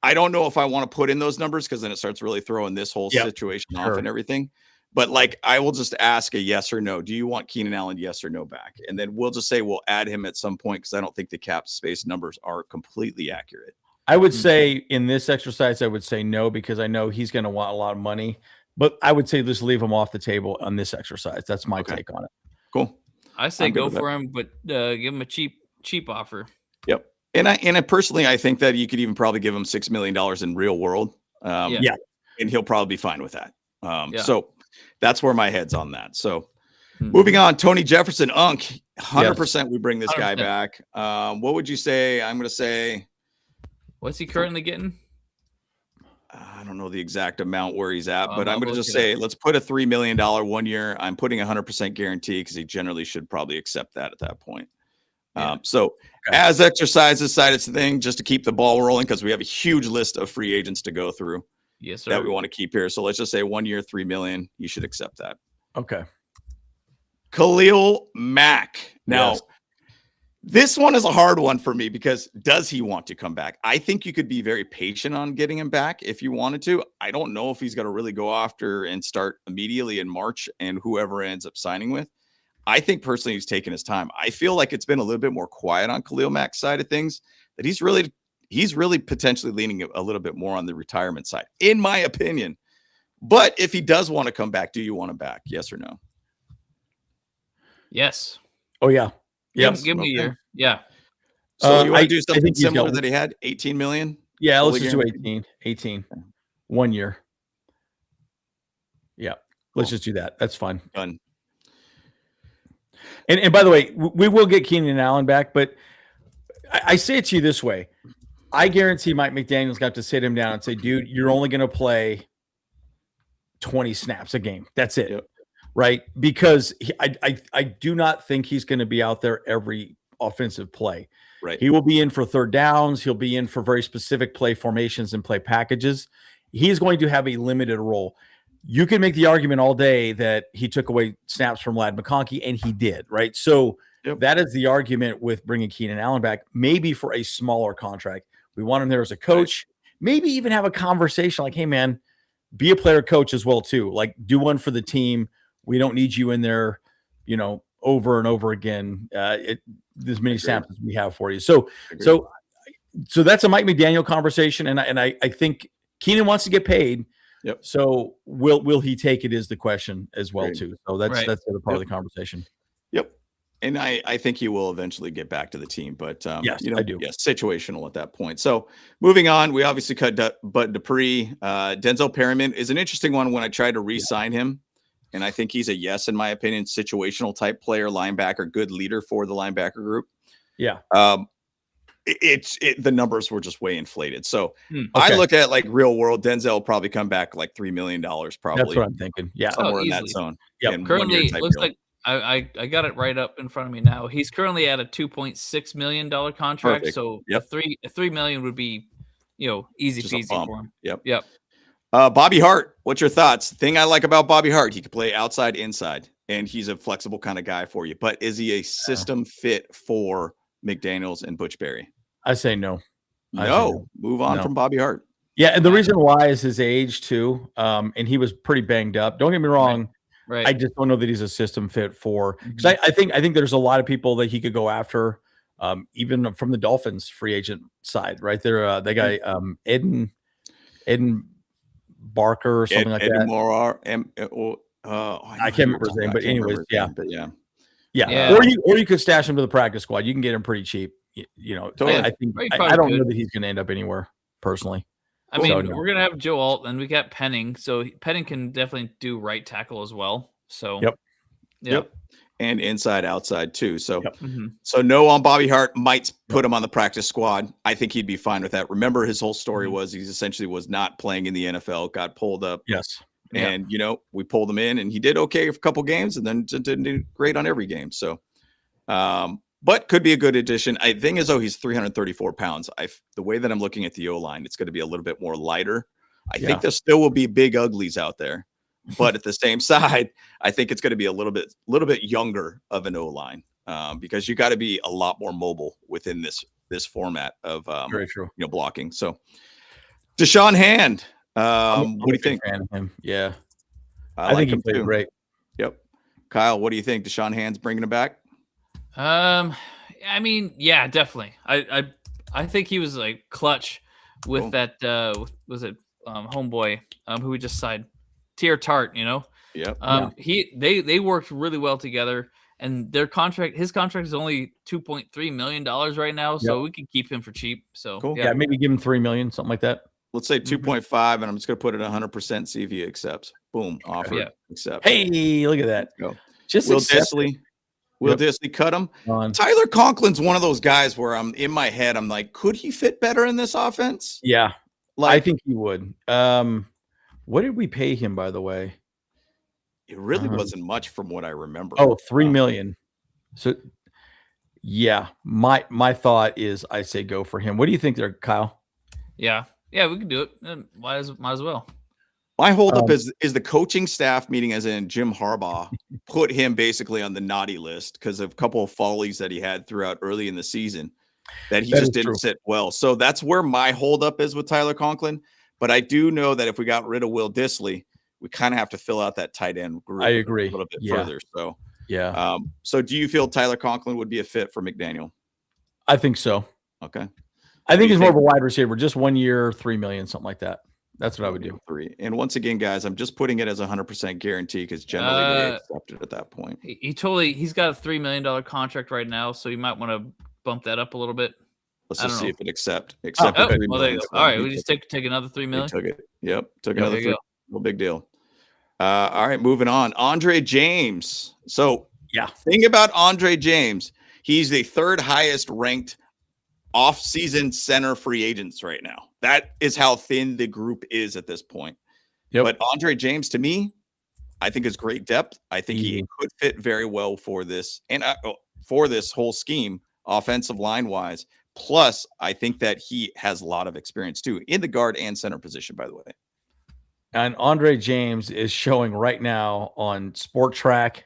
I don't know if I want to put in those numbers because then it starts really throwing this whole situation off and everything. But like, I will just ask a yes or no. Do you want Keenan Allen, yes or no, back? And then we'll just say we'll add him at some point because I don't think the cap space numbers are completely accurate. I would say in this exercise, I would say no, because I know he's going to want a lot of money, but I would say just leave him off the table on this exercise. That's my take on it. Cool. I say go for him, but give him a cheap offer. Yep. And I personally, I think that you could even probably give him $6 million in real world. And he'll probably be fine with that. So that's where my head's on that. So moving on, Tony Jefferson, 100% we bring this guy back. What would you say? I'm going to say, what's he currently getting? I don't know the exact amount where he's at, but I'm going to just say, let's put a $3 million 1 year. I'm putting 100% guarantee because he generally should probably accept that at that point. As exercises side of the thing, just to keep the ball rolling, because we have a huge list of free agents to go through. Yes, sir. That we want to keep here. So let's just say 1 year, $3 million. You should accept that. Okay. Khalil Mack. Now, this one is a hard one for me because does he want to come back? I think you could be very patient on getting him back if you wanted to. I don't know if he's going to really go after and start immediately in March and whoever ends up signing with. I think personally he's taking his time. I feel like it's been a little bit more quiet on Khalil Mack's side of things, that he's really potentially leaning a little bit more on the retirement side, in my opinion. But if he does want to come back, do you want him back? Yes or no? Yes. Oh, yeah. Give him a year. Yeah. So you want to do something similar that he had? 18 million? Yeah, let's just do 18. 1 year. Yeah. Let's just do that. That's fine. Done. And by the way, we will get Keenan Allen back, but I say it to you this way. I guarantee Mike McDaniel's got to sit him down and say, dude, you're only going to play 20 snaps a game. That's it. Yep. Right? Because I do not think he's going to be out there every offensive play. Right. He will be in for third downs. He'll be in for very specific play formations and play packages. He's going to have a limited role. You can make the argument all day that he took away snaps from Ladd McConkey, and he did, right? So that is the argument with bringing Keenan Allen back, maybe for a smaller contract. We want him there as a coach, maybe even have a conversation like, hey, man, be a player coach as well, too. Like, do one for the team. We don't need you in there, over and over again. As many snaps as we have for you. So that's a Mike McDaniel conversation, and I think Keenan wants to get paid. Yep. So will he take it is the question as well, Great. too. So that's Right. the other part of the conversation. Yep. And I think he will eventually get back to the team, but Yes, I do. Yes, situational at that point. So moving on, we obviously cut Bud Dupree. Denzel Perryman is an interesting one when I tried to re-sign him. And I think he's a yes, in my opinion, situational type player, linebacker, good leader for the linebacker group. Yeah. The numbers were just way inflated. So Okay. I look at like real world, Denzel will probably come back like $3 million, probably. That's what I'm thinking. Yeah. Somewhere in that easily. zone. Yep. in Currently, 1 year it type looks deal. like I got it right up in front of me now. He's currently at a $2.6 million contract. Perfect. So Yep. a $3 million would be, easy Just a peasy bump. for him. Yep. Yep. Bobby Hart, what's your thoughts? The thing I like about Bobby Hart, he could play outside, inside, and he's a flexible kind of guy for you. But is he a system fit for McDaniels and Butch Berry? I say no. No. Move on No. from Bobby Hart. Yeah, and the reason why is his age too. And he was pretty banged up. Don't get me wrong. Right. I just don't know that he's a system fit for because I think there's a lot of people that he could go after, even from the Dolphins free agent side, right? They're they guy Eden Barker or something like that. I can't remember his name, but anyways, yeah. Yeah. Or you could stash him to the practice squad. You can get him pretty cheap. Totally. I think He I probably don't know could. that he's going to end up anywhere personally. I mean, So, no. we're gonna have Joe Alt, and we got Penning, so Penning can definitely do right tackle as well. So Yep. And inside, outside too. So, Yep. Mhm. so no on Bobby Hart. Might put him on the practice squad. I think he'd be fine with that. Remember, his whole story was he essentially was not playing in the NFL, got pulled up, Yes. and we pulled him in, and he did okay for a couple games, and then didn't do great on every game. So, but could be a good addition. I think as though he's 334 pounds. The way that I'm looking at the O line, it's going to be a little bit more lighter. I think there still will be big uglies out there, but at the same side, I think it's going to be a little bit younger of an O line because you got to be a lot more mobile within this format of Very true. blocking. So, Deshaun Hand, I'm what do you a big think? fan of him. Yeah. I I like think he him played too. great. Yep. Kyle, what do you think? Deshaun Hand's bringing it back? I mean, yeah, definitely. I think he was like clutch with Cool. that. Was it homeboy who we just signed, Tier Tart? Yep. They worked really well together, and his contract is only $2.3 million right now, so we can keep him for cheap. So Cool. Yeah, maybe give him $3 million, something like that. Let's say 2.5, and I'm just going to put it 100%. See if he accepts. Boom. Offer. Yeah. Accept. Hey, look at that. Go. Just Will accept Disley. Will Disley cut him? on. Tyler Conklin's one of those guys where I'm in my head. I'm like, could he fit better in this offense? Yeah, I Like, think he would. What did we pay him, by the way? it really wasn't much from what I remember. Oh, $3 million. So, yeah, my thought is I say go for him. What do you think there, Kyle? yeah, we can do it. Might as well. My holdup is the coaching staff meeting, as in Jim Harbaugh, put him basically on the naughty list because of a couple of follies that he had throughout early in the season that he That just is didn't true. sit well. So that's where my holdup is with Tyler Conklin. But I do know that if we got rid of Will Disley, we kind of have to fill out that tight end group I agree. a little bit Yeah. further. So, Yeah, so do you feel Tyler Conklin would be a fit for McDaniel? I think so. Okay. I think you he's more of think? a wide receiver, just 1 year, $3 million, something like that. That's what I would do. 3. And once again, guys, I'm just putting it as 100% guarantee because generally they accept it at that point. He's got a $3 million contract right now, so you might want to bump that up a little bit. Let's I just don't see know. if it accept Oh, the $3 well, there you million. go. All right, we just take another $3 They million. took it. Yep. Took Yeah, another there you 3. go. No big deal. All right, moving on. Andre James. So, Yeah. thing about Andre James, he's the third highest ranked off-season center free agents right now. That is how thin the group is at this point. Yep. But Andre James, to me, I think is great depth. I think he Easy. could fit very well for this and for this whole scheme, offensive line wise. Plus, I think that he has a lot of experience too in the guard and center position, by the way. And Andre James is showing right now on Sport Track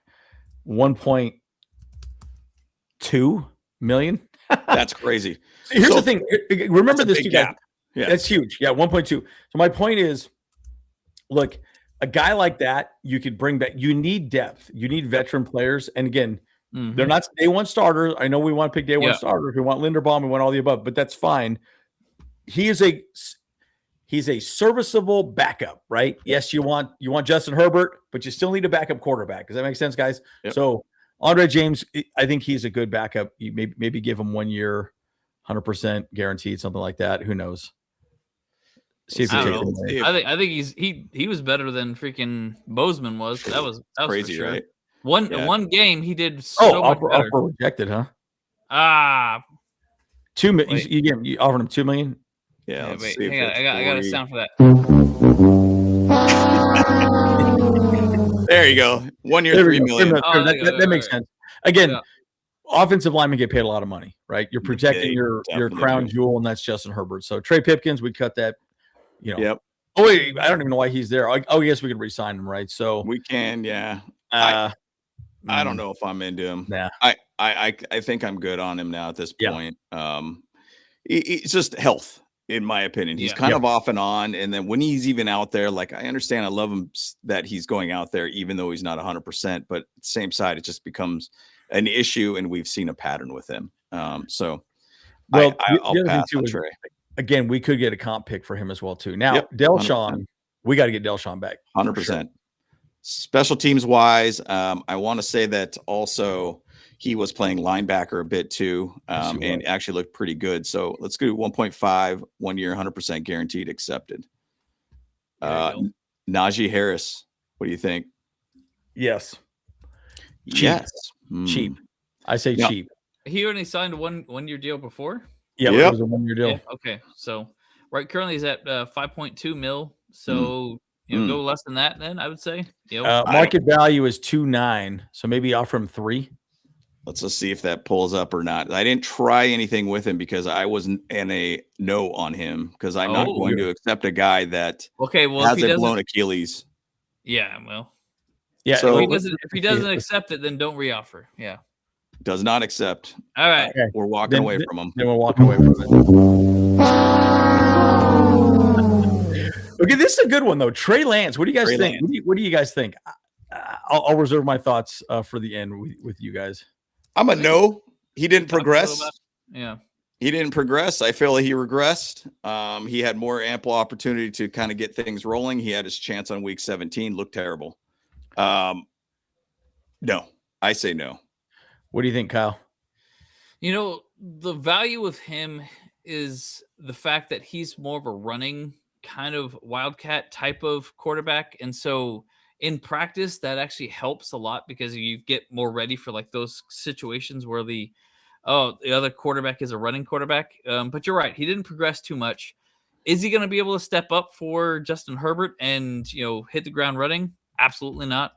1.2 million. That's crazy. Here's So the thing. Remember that's a this, big too, guys. gap. Yeah. That's huge. Yeah, 1.2. So my point is, look, a guy like that, you could bring back. You need depth. You need veteran players. And again, they're not day one starters. I know we want to pick day one starters. We want Linderbaum. We want all the above, but that's fine. He is He's a serviceable backup, right? Yes, you want Justin Herbert, but you still need a backup quarterback. Does that make sense, guys? Yep. So Andre James, I think he's a good backup. You maybe give him 1 year, 100% guaranteed, something like that. Who knows? See if I you don't take him. know. I think he was better than freaking Bozeman was. That was Crazy, for sure. right? One game he did so much better. Offer rejected, huh? $2 million. You offered him $2 million. Yeah, let's wait, see if hang on. it's I got a 40. sound for that. There you go. 1 year, There we $3 go. million. Oh, there you go. That makes sense. Again, Yeah. offensive linemen get paid a lot of money, right? You're protecting They your definitely crown do. jewel, and that's Justin Herbert. So Trey Pipkins, we cut that. Yep, Oh wait, I don't even know why he's there. Oh yes, we could re-sign him, right? So we can. Yeah, uh, I don't know if I'm into him. Nah. I think I'm good on him now at this Yeah. point. It's just health, in my opinion. He's Yeah. kind of off and on, and then when he's even out there, like I understand, I love him that he's going out there, even though he's not 100%. But at the same side, it just becomes an issue, and we've seen a pattern with him. So, well, I'll the other thing pass too on is, Trey. again, we could get a comp pick for him as well too. Now, Yep, Delshawn, we got to get Delshawn back. for 100%. sure. Special teams wise, I want to say that also he was playing linebacker a bit too, Yes, he and actually looked pretty good. So let's go 1.5, 1 year, 100% guaranteed, accepted. Najee Harris, what do you think? Yes, Cheap. Yes, cheap. I say Yeah. cheap. He only signed a one year deal before. Yeah, Yep. it was a 1 year deal. Yeah, okay, so currently he's at 5.2 mil. So go less than that. Then I would say. Market value is 2.9, so maybe offer him 3. Let's just see if that pulls up or not. I didn't try anything with him because I wasn't in a no on him because I'm not going to accept a guy that Okay, well, if he hasn't doesn't, blown Achilles. yeah, well, Yeah, So- if he doesn't accept it, then don't reoffer. Yeah. Does not accept. All right. Okay. We're walking Then- away from him. Then we'll walk away from it. Okay, this is a good one though. Trey Lance. What do you guys Trey think? What do you guys think? I'll reserve my thoughts for the end with you guys. I'm a no. He didn't Talk a little progress. about- Yeah. He didn't progress. I feel like he regressed. He had more ample opportunity to kind of get things rolling. He had his chance on week 17. Looked terrible. No, I say no. What do you think, Kyle? The value of him is the fact that he's more of a running kind of wildcat type of quarterback. And so in practice, that actually helps a lot because you get more ready for like those situations where the other quarterback is a running quarterback. But you're right. He didn't progress too much. Is he going to be able to step up for Justin Herbert and, hit the ground running? Absolutely not.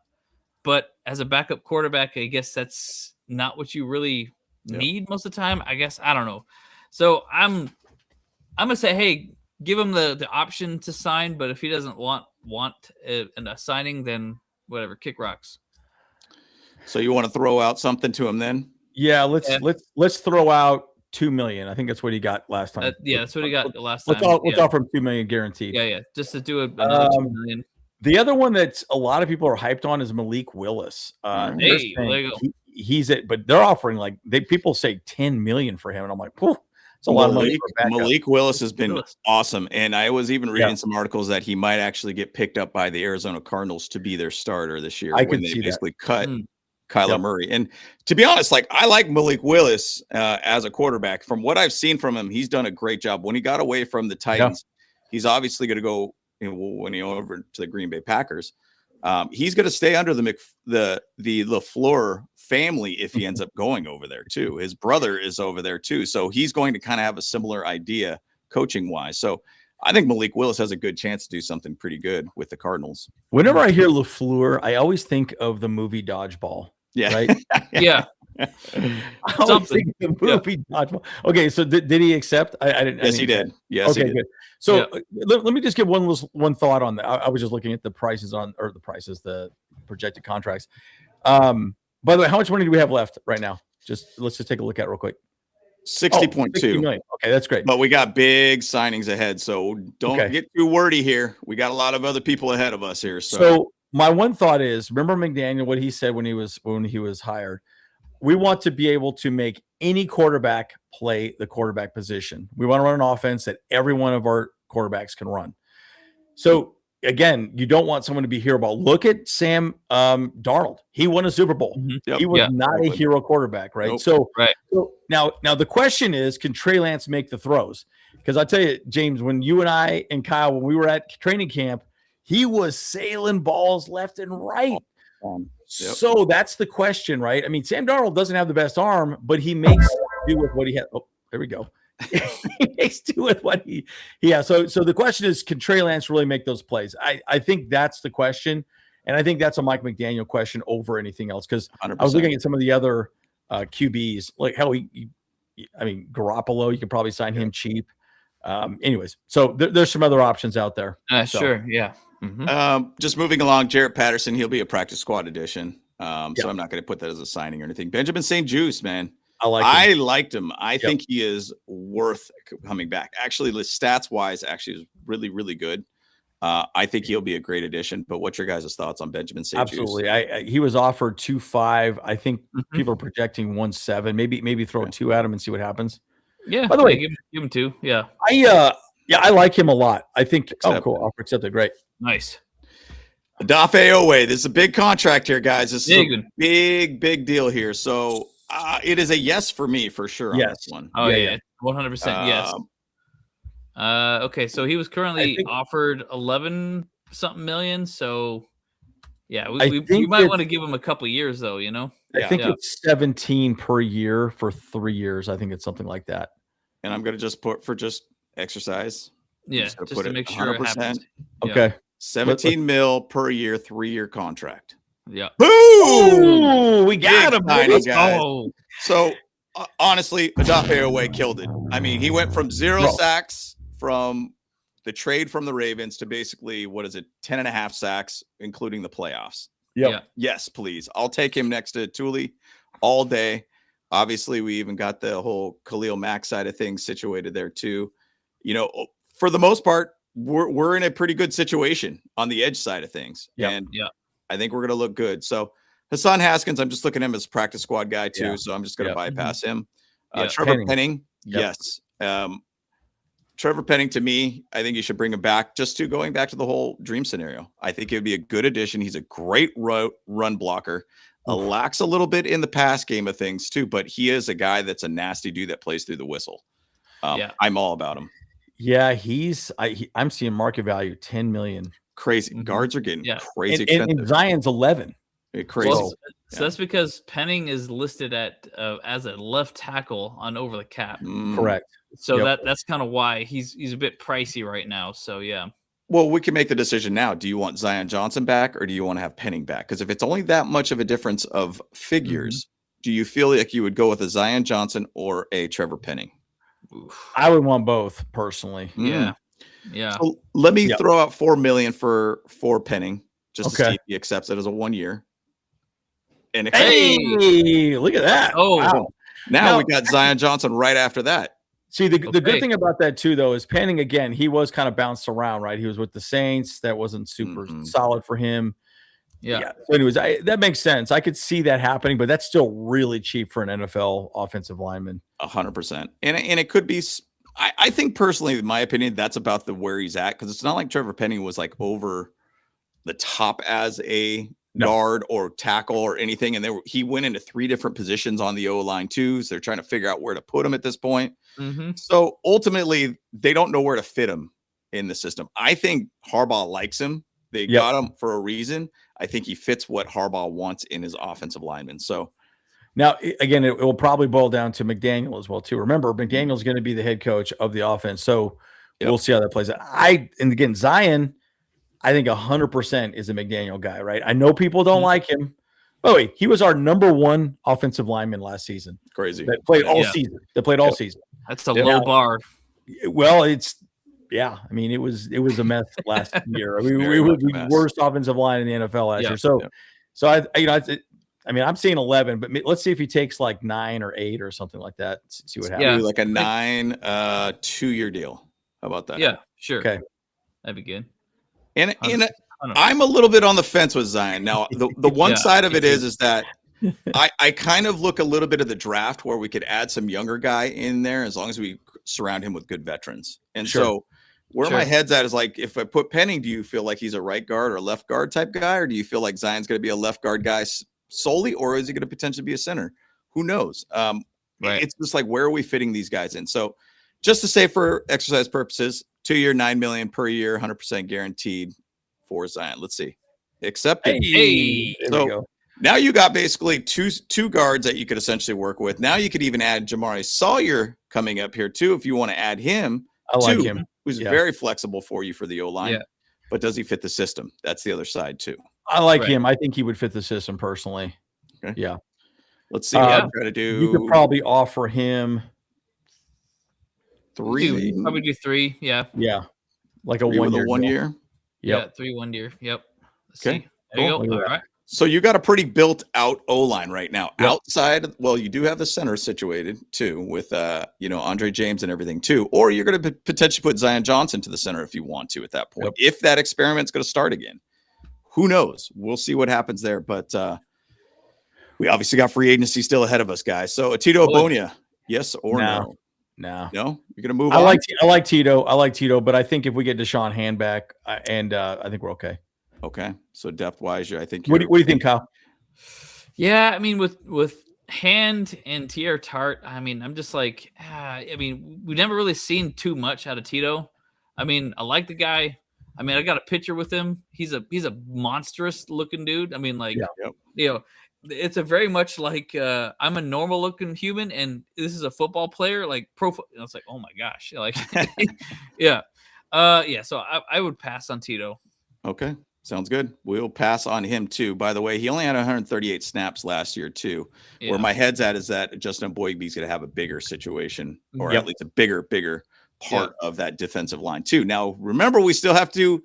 But as a backup quarterback, I guess that's not what you really need most of the time. I guess, I don't know. So I'm going to say, hey, give him the option to sign. But if he doesn't want a signing, then whatever, kick rocks. So you want to throw out something to him then? Yeah, let's throw out $2 million. I think that's what he got last time. That's what he got last time. Let's offer him $2 million guaranteed. Yeah. Just to do another $2 million. The other one that's a lot of people are hyped on is Malik Willis. They're Hey, saying there you go. he's it, but they're offering people say $10 million for him, and I'm like, whew, it's a lot of money for a backup. Malik Willis has been Willis. awesome. And I was even reading some articles that he might actually get picked up by the Arizona Cardinals to be their starter this year I when could they see that. basically cut Mm. Kyler Yep. Murray. And to be honest, I like Malik Willis as a quarterback. From what I've seen from him, he's done a great job. When he got away from the Titans, he's obviously going to go when he over to the Green Bay Packers. He's going to stay under the LaFleur family if he ends up going over there too. His brother is over there too, so he's going to kind of have a similar idea coaching wise. So I think Malik Willis has a good chance to do something pretty good with the Cardinals. Whenever I hear LaFleur, I always think of the movie Dodgeball. Yeah, Right? Yeah. I always think of the movie Dodgeball. Okay, so did he accept? I didn't. Yes, he did. Yes, Okay, he did. good. So let me just give one thought on that. I was just looking at the the projected contracts. By the way, how much money do we have left right now? Let's just take a look at it real quick. 60.2 60 million. Okay, that's great. But we got big signings ahead, so don't Okay. get too wordy here. We got a lot of other people ahead of us here. So my one thought is, remember McDaniel, what he said when he was hired. We want to be able to make any quarterback play the quarterback position. We want to run an offense that every one of our quarterbacks can run. So again, you don't want someone to be hero ball. Look at Sam Darnold. He won a Super Bowl. Yep. He was not a hero quarterback, right? Nope. So, Right. so now the question is, can Trey Lance make the throws? Because I tell you, James, when you and I and Kyle, when we were at training camp, he was sailing balls left and right. So that's the question, right? I mean, Sam Darnold doesn't have the best arm, but he makes do with what he has. Oh, there we go. He makes do with what he has. So the question is, can Trey Lance really make those plays? I think that's the question. And I think that's a Mike McDaniel question over anything else. Because I was looking at some of the other QBs, like hell, I mean, Garoppolo, you could probably sign him cheap. Anyways, so there's some other options out there. Sure. Yeah. Just moving along, Jarrett Patterson, he'll be a practice squad addition. So I'm not going to put that as a signing or anything. Benjamin St. Juice, man. I liked him. I think he is worth coming back. Actually, the stats wise, actually is really, really good. I think he'll be a great addition. But what's your guys' thoughts on Benjamin St. Absolutely. Juice? He was offered 2.5. I think people are projecting 1.7. Maybe throw 2 at him and see what happens. Yeah. By the way, give him 2. Yeah. I like him a lot. I think. Accepted. Oh, cool. Offer accepted. Great. Nice. Dafe Owe. This is a big contract here, guys. This is a Big. big deal here. So it is a yes for me for sure on this one. Oh yeah. 100% yes. Okay, so he was currently offered 11 something million. So yeah, we might want to give him a couple years though, you know. I think it's 17 per year for 3 years. I think it's something like that. And I'm gonna just put for just exercise. Yeah, just to make sure it happens. Okay. 17 mil per year, 3-year contract. Yeah. Boom! We got him. Guys. So honestly, Dafe Owe killed it. I mean, he went from 0 sacks from the trade from the Ravens to basically 10.5 sacks, including the playoffs. Yeah. Yes, please. I'll take him next to Thule all day. Obviously, we even got the whole Khalil Mack side of things situated there too. You know, for the most part, we're in a pretty good situation on the edge side of things. And I think we're going to look good. So Hassan Haskins, I'm just looking at him as a practice squad guy too. So I'm just going to bypass him. Trevor Penning. Yes. Trevor Penning, to me, I think you should bring him back just to going back to the whole dream scenario. I think it would be a good addition. He's a great run blocker. Lacks a little bit in the pass game of things too, but he is a guy that's a nasty dude that plays through the whistle. I'm all about him. Yeah, I'm seeing market value 10 million. Crazy. Guards are getting crazy expensive. And Zion's 11. Crazy. So that's because Penning is listed at as a left tackle on over the cap. Correct. So that's kind of why he's a bit pricey right now. So yeah. Well, we can make the decision now. Do you want Zion Johnson back or do you want to have Penning back? Because if it's only that much of a difference of figures, do you feel like you would go with a Zion Johnson or a Trevor Penning? I would want both personally. Yeah. So let me throw out $4 million for Penning just to see if he accepts it as a 1 year. And hey, look at that! Oh, wow. Now we got Zion Johnson right after that. See, the good thing about that too, though, is Penning again. He was kind of bounced around, right? He was with the Saints. That wasn't super solid for him. Yeah. So anyways, that makes sense. I could see that happening, but that's still really cheap for an NFL offensive lineman. 100%. And it could be. I think personally, in my opinion, that's about where he's at, because it's not like Trevor Penning was like over the top as a guard or tackle or anything, and he went into 3 different positions on the O-line too. So they're trying to figure out where to put him at this point. So ultimately, they don't know where to fit him in the system. I think Harbaugh likes him. They got him for a reason. I think he fits what Harbaugh wants in his offensive lineman. So now, again, it will probably boil down to McDaniel as well too. Remember, McDaniel's going to be the head coach of the offense, so we'll see how that plays out. And again, Zion, I think 100% is a McDaniel guy, right? I know people don't like him. Oh, wait, he was our number 1 offensive lineman last season. Crazy. That played all season. All season. That's a low bar. Well, I mean, it was a mess last year. I mean, we were the worst offensive line in the NFL last year. So I'm seeing 11, but let's see if he takes like 9 or 8 or something like that. See what happens. Yeah, like a 9 2-year deal. How about that? Yeah, sure. Okay, that'd be good. And I'm a little bit on the fence with Zion. Now, the one side of it is that I kind of look a little bit of the draft where we could add some younger guy in there as long as we surround him with good veterans. And so Where Sure. my head's at is like, if I put Penning, do you feel like he's a right guard or left guard type guy, or do you feel like Zion's going to be a left guard guy solely, or is he going to potentially be a center? Who knows? Right. It's just like, where are we fitting these guys in? So just to say, for exercise purposes, 2-year, $9 million per year, 100% guaranteed for Zion. Let's see. Accepted. Hey. There So we go. now you got basically two guards that you could essentially work with. Now you could even add Jamari Sawyer coming up here too, if you want to add him. I like too, him. who's Yeah. very flexible for you for the O-line. Yeah. But does he fit the system? That's the other side too. I like Right. him. I think he would fit the system personally. Okay. Yeah. Let's see what Yeah. I'm trying to do. You could probably offer him, 3. Probably do 3. Yeah. yeah, like a 3 with 1 year. a 1 deal. year. Yeah. Yep. 3 1 year. Yep. Let's Okay, see. There you cool. go. Look All at that. right. So you got a pretty built out O-line right now. Yep. Outside, well, you do have the center situated too with Andre James and everything too. Or you're going to potentially put Zion Johnson to the center if you want to at that point. Yep. If that experiment's going to start again. Who knows? We'll see what happens there. But we obviously got free agency still ahead of us, guys. So Tito Abonia, yes or no? No. No? You're going to move I on? like Tito, but I think if we get Deshaun Hand back, I think we're okay. Okay. So depth-wise, I think What do you think, Kyle? Yeah, I mean, with Hand and Tier Tart, I mean, I'm just like, I mean, we've never really seen too much out of Tito. I mean, I like the guy. I mean, I got a picture with him. He's a monstrous looking dude. I mean, like, Yep. you know, it's a very much like I'm a normal looking human, and this is a football player, like it's like, oh my gosh, like, yeah, yeah. So I would pass on Tito. Okay. Sounds good. We'll pass on him too. By the way, he only had 138 snaps last year too. Yeah. Where my head's at is that Justin Boygby's going to have a bigger situation, or Yep. at least a bigger part of that defensive line too. Now, remember, we still have to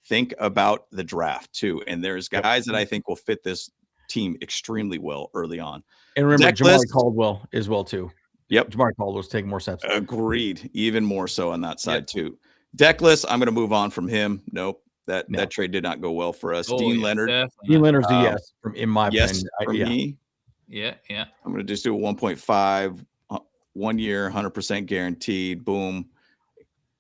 think about the draft too. And there's guys that I think will fit this team extremely well early on. And remember, Deck Jamari list. Caldwell as well too. Yep. Jamari Caldwell's taking more steps. Agreed. Even more so on that side too. Deck list, I'm going to move on from him. Nope. That trade did not go well for us. Oh, Dean yeah, Leonard. definitely Dean not. Leonard's a yes, in my Yes, opinion. for me. Yeah. I'm going to just do a 1.5, 1 year, 100% guaranteed. Boom.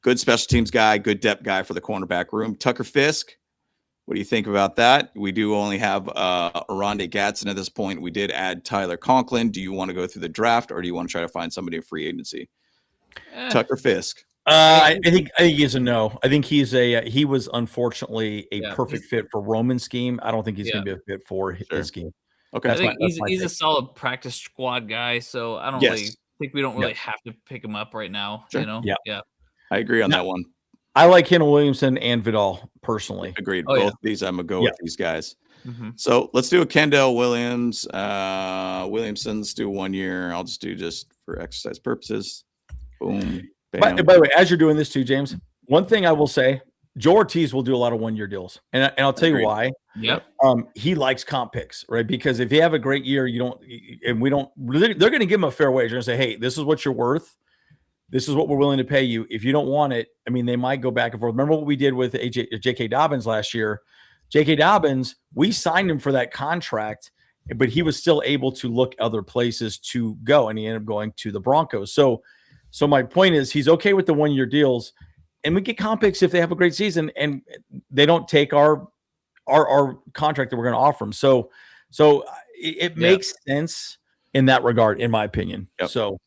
Good special teams guy, good depth guy for the cornerback room. Tucker Fisk, what do you think about that? We do only have Aronde Gadsden at this point. We did add Tyler Conklin. Do you want to go through the draft, or do you want to try to find somebody in free agency? Tucker Fisk. I think he's a no. I think he was unfortunately a perfect fit for Roman's scheme. I don't think he's going to be a fit for his scheme. Okay. I think that's my he's a take. solid practice squad guy, so I don't really think we don't really have to pick him up right now. Sure. You know? Yeah. I agree on that one. I like Kendall Williamson and Vidal personally. Agreed. Oh, Both yeah. of these, I'm going to go with these guys. Mm-hmm. So let's do a Kendall Williams. Williamson's do 1 year. I'll just do for exercise purposes. Boom. By Bam. the way, as you're doing this too, James, one thing I will say, Joe Hortiz will do a lot of 1 year deals. And I'll tell you Agreed. why. Yep. He likes comp picks, right? Because if you have a great year, they're going to give him a fair wage. They're going to say, hey, this is what you're worth. This is what we're willing to pay you. If you don't want it, I mean, they might go back and forth. Remember what we did with J.K. Dobbins last year? J.K. Dobbins, we signed him for that contract, but he was still able to look other places to go, and he ended up going to the Broncos. So my point is, he's okay with the 1 year deals, and we get comp picks if they have a great season, and they don't take our contract that we're going to offer them. So it makes sense in that regard, in my opinion. Yep.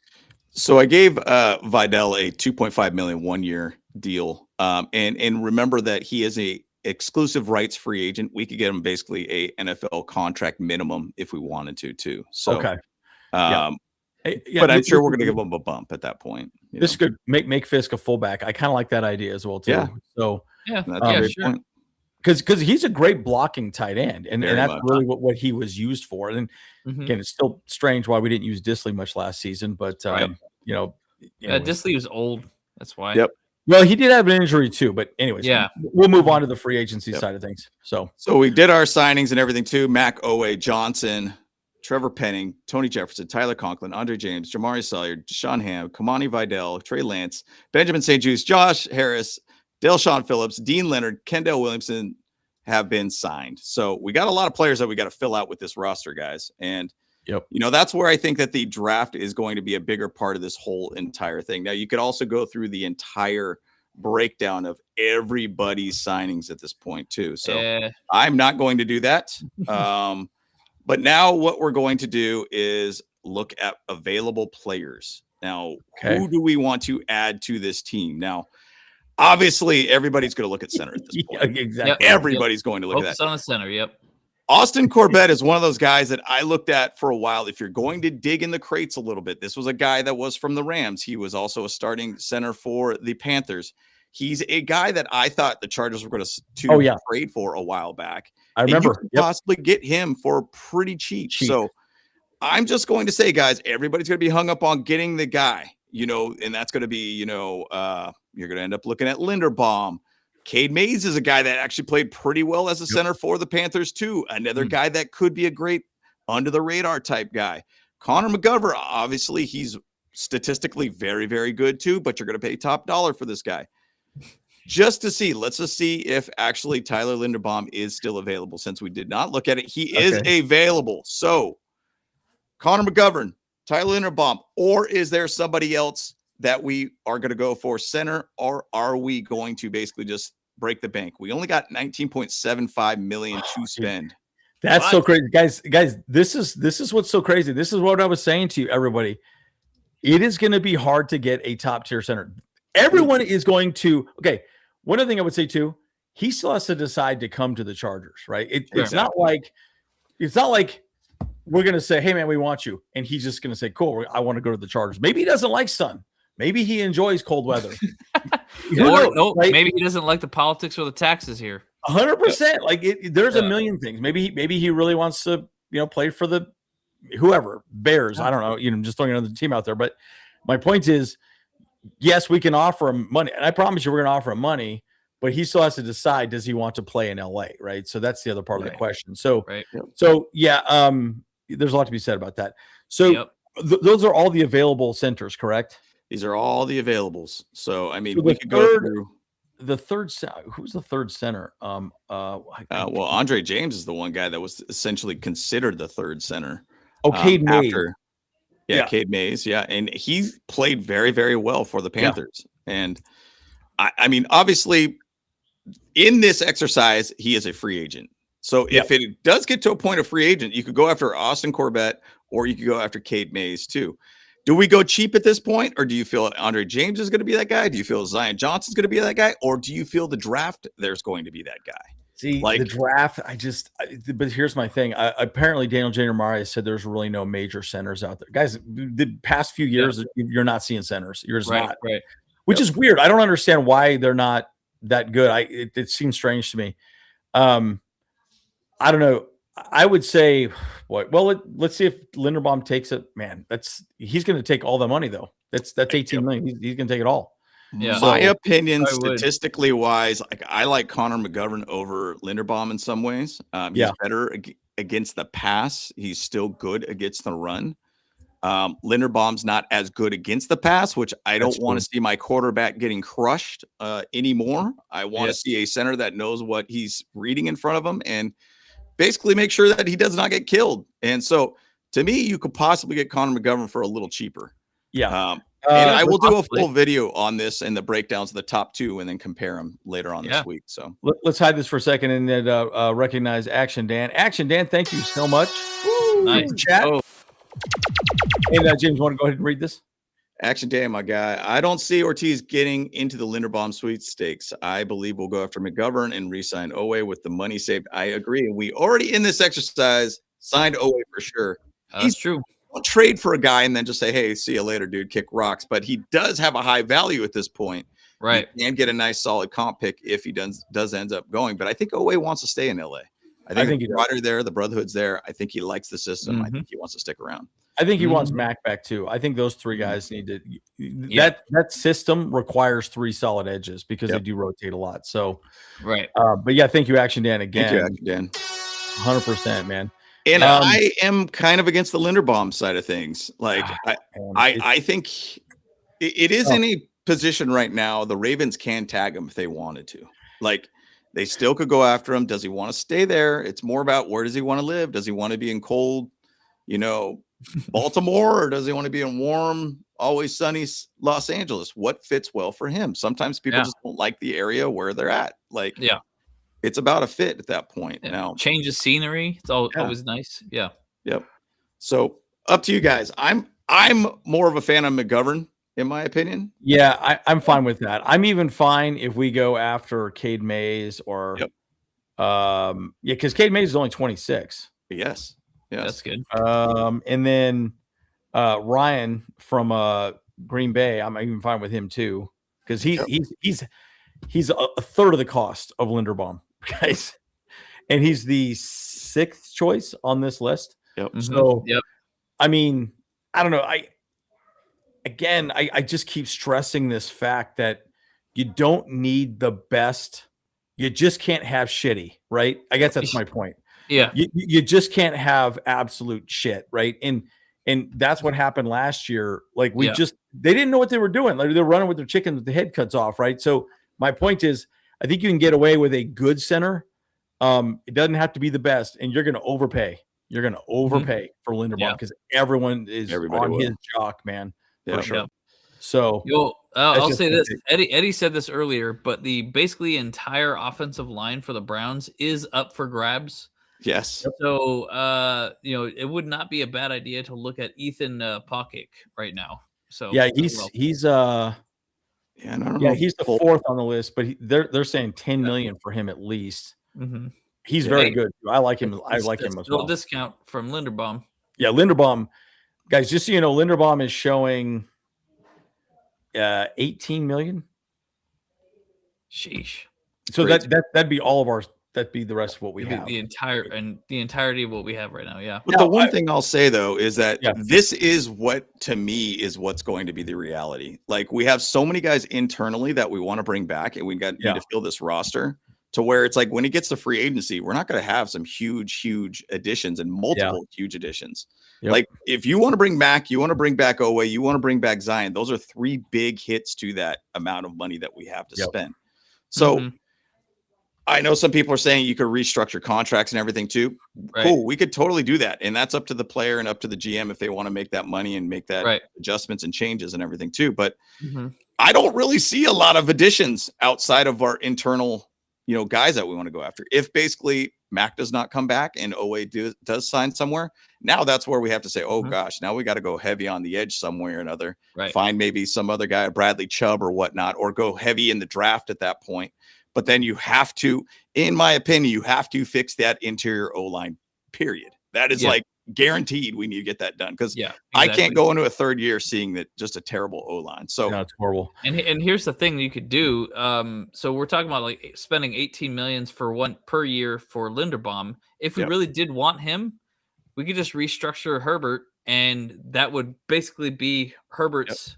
So I gave Vidal a 2.5 million 1 year deal. And remember that he is a exclusive rights free agent. We could get him basically a NFL contract minimum if we wanted to too. So, okay. But I'm sure we're going to give him a bump at that point. This could make Fisk a fullback. I kind of like that idea as well too. Yeah. So Yeah. That's a great Sure. point. because he's a great blocking tight end, and Very that's much. really what he was used for. And again, it's still strange why we didn't use Disley much last season, but Right. anyways. Disley was old. That's why. Yep. Well, he did have an injury too, but anyways, Yeah. we'll move on to the free agency side of things. So We did our signings and everything too. Mac Owe, Johnson, Trevor Penning, Tony Jefferson, Tyler Conklin, Andre James, Jamari Sawyer, Deshaun Ham, Kamani Vidal, Trey Lance, Benjamin St. Juste, Josh Harris, Dale-Sean Phillips, Dean Leonard, Kendall Williamson have been signed. So we got a lot of players that we got to fill out with this roster, guys. And that's where I think that the draft is going to be a bigger part of this whole entire thing. Now, you could also go through the entire breakdown of everybody's signings at this point too. So Yeah. I'm not going to do that. But now what we're going to do is look at available players. Now, who do we want to add to this team? Now, obviously, everybody's going to look at center at this point. Exactly. Everybody's going to look Focus at that. on the center. Yep. Austin Corbett is one of those guys that I looked at for a while. If you're going to dig in the crates a little bit, this was a guy that was from the Rams. He was also a starting center for the Panthers. He's a guy that I thought the Chargers were going to trade for a while back. I remember. And you could possibly get him for pretty cheap. So I'm just going to say, guys, everybody's going to be hung up on getting the guy, and that's going to be, you're going to end up looking at Linderbaum. Cade Mays is a guy that actually played pretty well as a center for the Panthers too. Another guy that could be a great under the radar type guy. Connor McGovern, obviously he's statistically very, very good too, but you're going to pay top dollar for this guy. Let's just see if actually Tyler Linderbaum is still available. Since we did not look at it, he is available. So Connor McGovern, Tyler Linderbaum, or is there somebody else that we are going to go for center, or are we going to basically just break the bank? We only got $19.75 million to spend. That's so crazy, guys. This is what's so crazy. This is what I was saying to you, everybody. It is going to be hard to get a top tier center. Everyone is going to. Okay, one other thing I would say too. He still has to decide to come to the Chargers, right? It's not like we're going to say, "Hey, man, we want you," and he's just going to say, "Cool, I want to go to the Chargers." Maybe he doesn't like sun. Maybe he enjoys cold weather. Maybe he doesn't like the politics or the taxes here. 100%. Like there's a million things. Maybe he really wants to, play for the whoever Bears. I don't know. Just throwing another team out there. But my point is, yes, we can offer him money, and I promise you, we're going to offer him money. But he still has to decide: does he want to play in LA? Right. So that's the other part of the question. So, there's a lot to be said about that. So those are all the available centers, correct? These are all the availables. So, I mean, we could go through the third. Who's the third center? Well, Andre James is the one guy that was essentially considered the third center. Cade Mays. Cade Mays. Yeah. And he played very, very well for the Panthers. Yeah. And I mean, obviously, in this exercise, he is a free agent. So if it does get to a point of free agent, you could go after Austin Corbett, or you could go after Cade Mays too. Do we go cheap at this point, or do you feel Andre James is going to be that guy? Do you feel Zion Johnson is going to be that guy, or do you feel the draft there's going to be that guy? See, the draft, but here's my thing. Apparently, Daniel Jeremiah said there's really no major centers out there. Guys, the past few years, you're not seeing centers. You're just not. Right. Which is weird. I don't understand why they're not that good. It seems strange to me. I don't know. I would say, let's see if Linderbaum takes it. Man, he's going to take all the money though. That's 18 million. He's going to take it all. Yeah. My opinion, statistically wise, I like Connor McGovern over Linderbaum in some ways. He's better against the pass. He's still good against the run. Linderbaum's not as good against the pass, which I don't want to see my quarterback getting crushed anymore. I want to see a center that knows what he's reading in front of him and basically make sure that he does not get killed. And so to me, you could possibly get Connor McGovern for a little cheaper. Yeah. And I will do a full video on this and the breakdowns of the top two and then compare them later on this week. So let's hide this for a second and then recognize Action Dan. Action Dan, thank you so much. Nice chat. And James, want to go ahead and read this? Action Dan, my guy. I don't see Ortiz getting into the Linderbaum sweepstakes. I believe we'll go after McGovern and re-sign Owe with the money saved. I agree. We already in this exercise signed Owe for sure. That's true. Don't trade for a guy and then just say, hey, see you later, dude, kick rocks. But he does have a high value at this point. Right. He can get a nice solid comp pick if he does ends up going. But I think Owe wants to stay in LA. I think the rider there, the brotherhood's there. I think he likes the system. I think he wants to stick around. I think he wants Mac back too. I think those three guys need to. That system requires three solid edges because they do rotate a lot. So, right. But yeah, thank you, Action Dan. Again, thank you, Action Dan. 100%, man. And I am kind of against the Linderbaum side of things. Like I think it is in a position right now. The Ravens can tag him if they wanted to. Like they still could go after him. Does he want to stay there? It's more about where does he want to live? Does he want to be in cold, Baltimore, or does he want to be in warm, Always Sunny Los Angeles. What fits well for him? Sometimes people just don't like the area where they're at. Like, it's about a fit at that point. Now, change of scenery. It's always nice. Yeah. Yep. So up to you guys. I'm more of a fan of McGovern, in my opinion. Yeah, I'm fine with that. I'm even fine if we go after Cade Mays or because Cade Mays is only 26. Yes. That's good. And then Ryan from Green Bay, I'm even fine with him too, because he's a third of the cost of Linderbaum, guys, and he's the 6th choice on this list. So, I mean, I don't know. I just keep stressing this fact that you don't need the best. You just can't have shitty, right? I guess that's my point. Yeah. You just can't have absolute shit, right? And that's what happened last year. Like they didn't know what they were doing. Like they're running with their chickens with the head cuts off, right? So my point is, I think you can get away with a good center. It doesn't have to be the best, and you're going to overpay. You're going to overpay for Linderbaum because everybody on his jock, man, for sure. Yeah. So I'll say this: Eddie said this earlier, but the basically entire offensive line for the Browns is up for grabs. Yes. So it would not be a bad idea to look at Ethan Pokic right now. So he's the 4th on the list, but they're saying $10 million for him at least. Mm-hmm. He's very good. I like him. I like him as well. Discount from Linderbaum. Yeah, Linderbaum, guys. Just so you know, Linderbaum is showing 18 million. Sheesh. So that'd be all of ours. That'd be the rest of what we have. The entirety of what we have right now. Yeah. But the one thing I'll say though is that this is what to me is what's going to be the reality. Like we have so many guys internally that we want to bring back, and we need to fill this roster to where it's like when it gets to free agency, we're not going to have some huge additions and multiple huge additions. Yep. Like if you want to bring back Owe, you want to bring back Zion. Those are 3 big hits to that amount of money that we have to spend. So I know some people are saying you could restructure contracts and everything too. Right. Cool. We could totally do that. And that's up to the player and up to the GM if they want to make that money and make that adjustments and changes and everything too. But I don't really see a lot of additions outside of our internal, guys that we want to go after. If basically Mac does not come back and Owe does sign somewhere, now that's where we have to say, oh gosh, now we got to go heavy on the edge somewhere or another. Right. Find maybe some other guy, Bradley Chubb or whatnot, or go heavy in the draft at that point. But then you have to, in my opinion, you have to fix that interior O-line, period. That is like guaranteed we need to get that done because I can't go into a 3rd year seeing that just a terrible O-line. So it's horrible. And here's the thing you could do. So we're talking about like spending 18 million for one per year for Linderbaum. If we really did want him, we could just restructure Herbert, and that would basically be Herbert's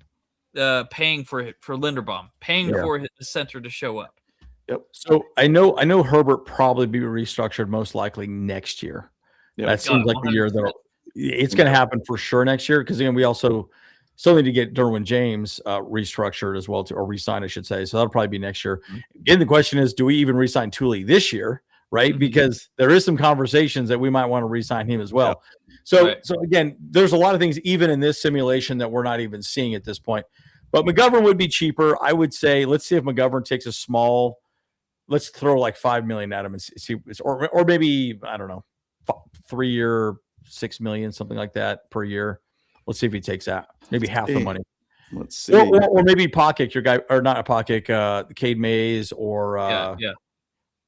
paying for Linderbaum, paying for his center to show up. Yep. So I know Herbert probably be restructured most likely next year. Yep. That seems like the year that it's going to happen for sure next year. Because again, we also still need to get Derwin James restructured as well, or re-signed, I should say. So that'll probably be next year. Again, the question is, do we even re-sign Thule this year? Right? Because there is some conversations that we might want to re-sign him as well. Yep. So again, there's a lot of things even in this simulation that we're not even seeing at this point. But McGovern would be cheaper. I would say, let's see if McGovern takes a small. Let's throw like $5 million at him and see, or maybe I don't know, 3 year, $6 million, something like that per year. Let's see if he takes that. Maybe half the money. Let's see, or maybe Pokic, your guy, or not a Pokic, Cade Mays, or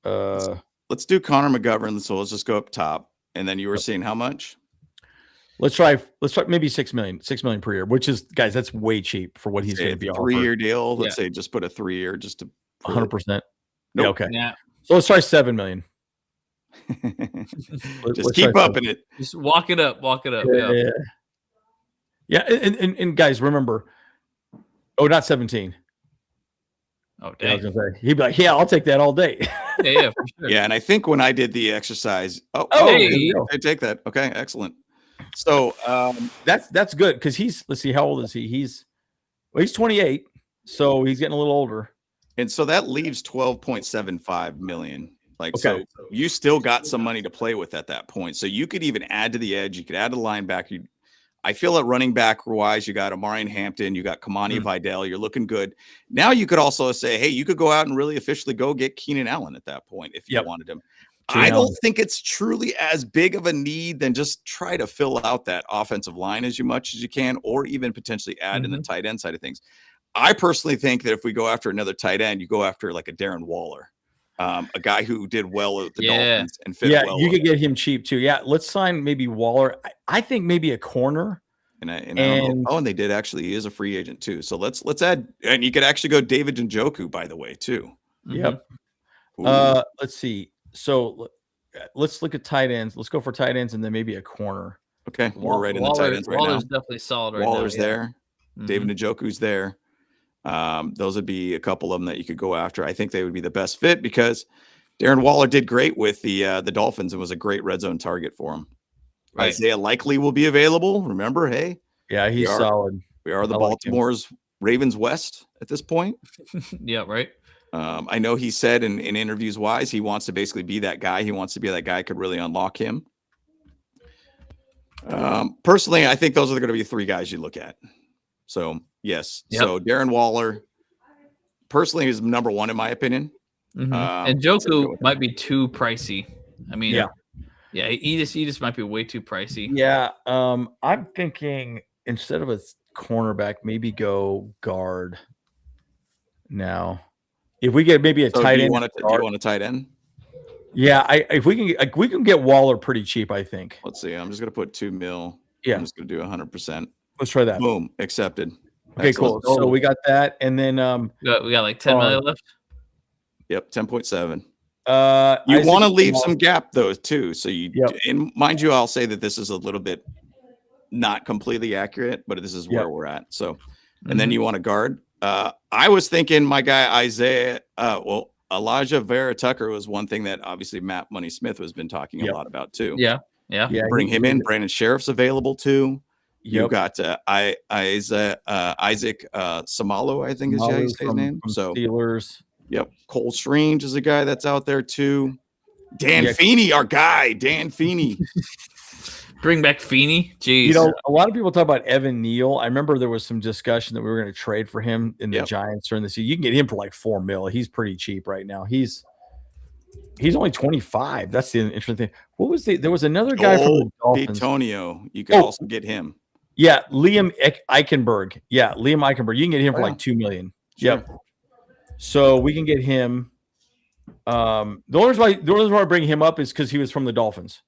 let's do Connor McGovern. So let's just go up top, and then you were seeing how much? Let's try maybe $6 million per year, which is, guys, that's way cheap for what he's going to be offered. 3-year deal. Let's say just put a 3 year just to 100%. Nope. Yeah, okay. Yeah. So let's try $7 million. Just keep upping it. Just walk it up. Yeah. And guys, remember, not 17. Oh, dang. I was gonna say, he'd be like, I'll take that all day. Yeah, for sure. Yeah, and I think when I did the exercise, hey. I take that. Okay, excellent. So that's good because let's see, how old is he? He's 28, so he's getting a little older. And so that leaves 12.75 million. So you still got some money to play with at that point. So you could even add to the edge. You could add to the linebacker. I feel at running back wise, you got Amarian Hampton, you got Kamani Mm. Vidal, you're looking good. Now you could also say, hey, you could go out and really officially go get Keenan Allen at that point if you Yep. wanted him. Keenan I don't Allen. think it's truly as big of a need than just try to fill out that offensive line as much as you can, or even potentially add in the tight end side of things. I personally think that if we go after another tight end, you go after like a Darren Waller, a guy who did well with the Dolphins and fit well. You could get him cheap too. Yeah, let's sign maybe Waller. I think maybe a corner. And I don't know. Oh, and they did actually. He is a free agent too. So let's add, and you could actually go David Njoku, by the way, too. Yep. Ooh. Let's see. So let's look at tight ends. Let's go for tight ends and then maybe a corner. Okay, we're right in the tight ends right Waller's now. definitely solid right Waller's now. there. David Njoku's there. Those would be a couple of them that you could go after. I think they would be the best fit because Darren Waller did great with the Dolphins and was a great red zone target for him. Right. Isaiah likely will be available. Remember, hey, Yeah, he's solid. we are the I like him. Baltimore's Ravens West at this point. Yeah, right. I know he said in interviews wise, he wants to basically be that guy. He wants to be that guy could really unlock him. Personally, I think those are going to be three guys you look at. So yes. Yep. So Darren Waller personally is number one in my opinion. And so go Njoku with might be too pricey. I mean, Yeah. he just might be way too pricey. Yeah. I'm thinking instead of a cornerback, maybe go guard now. If we get maybe a So tight do you end, want a tight end? yeah. If we can get Waller pretty cheap, I think. Let's see. I'm just going to put $2 million. Yeah. I'm just going to do 100%. Let's try that. Boom. Accepted. Okay, Excellent. cool. So we got that, and then We got like 10 million left. Yep. 10.7. You Isaac want to leave Jamal- some gap though too. So you and mind you, I'll say that this is a little bit not completely accurate, but this is where we're at. So, and then you want to guard. I was thinking my guy Elijah Vera Tucker was one thing that obviously Matt Money Smith has been talking a lot about too. Yeah. Bring him in. Brandon Sheriff's available too. You Yep. got Isaac Samalo, I think is how you say his name. From So Steelers. yep. Cole Strange is a guy that's out there too. Dan Feeney, our guy, Dan Feeney. Bring back Feeney. Jeez. You know, a lot of people talk about Evan Neal. I remember there was some discussion that we were going to trade for him in the Giants during the season. You can get him for like $4 million. He's pretty cheap right now. He's only 25. That's the interesting thing. What was there was another guy from the Dolphins. Antonio. You could also get him. Yeah, Liam Eichenberg. Yeah, Liam Eichenberg. You can get him for like $2 million. Sure. Yep. So we can get him. The only reason why I bring him up is because he was from the Dolphins.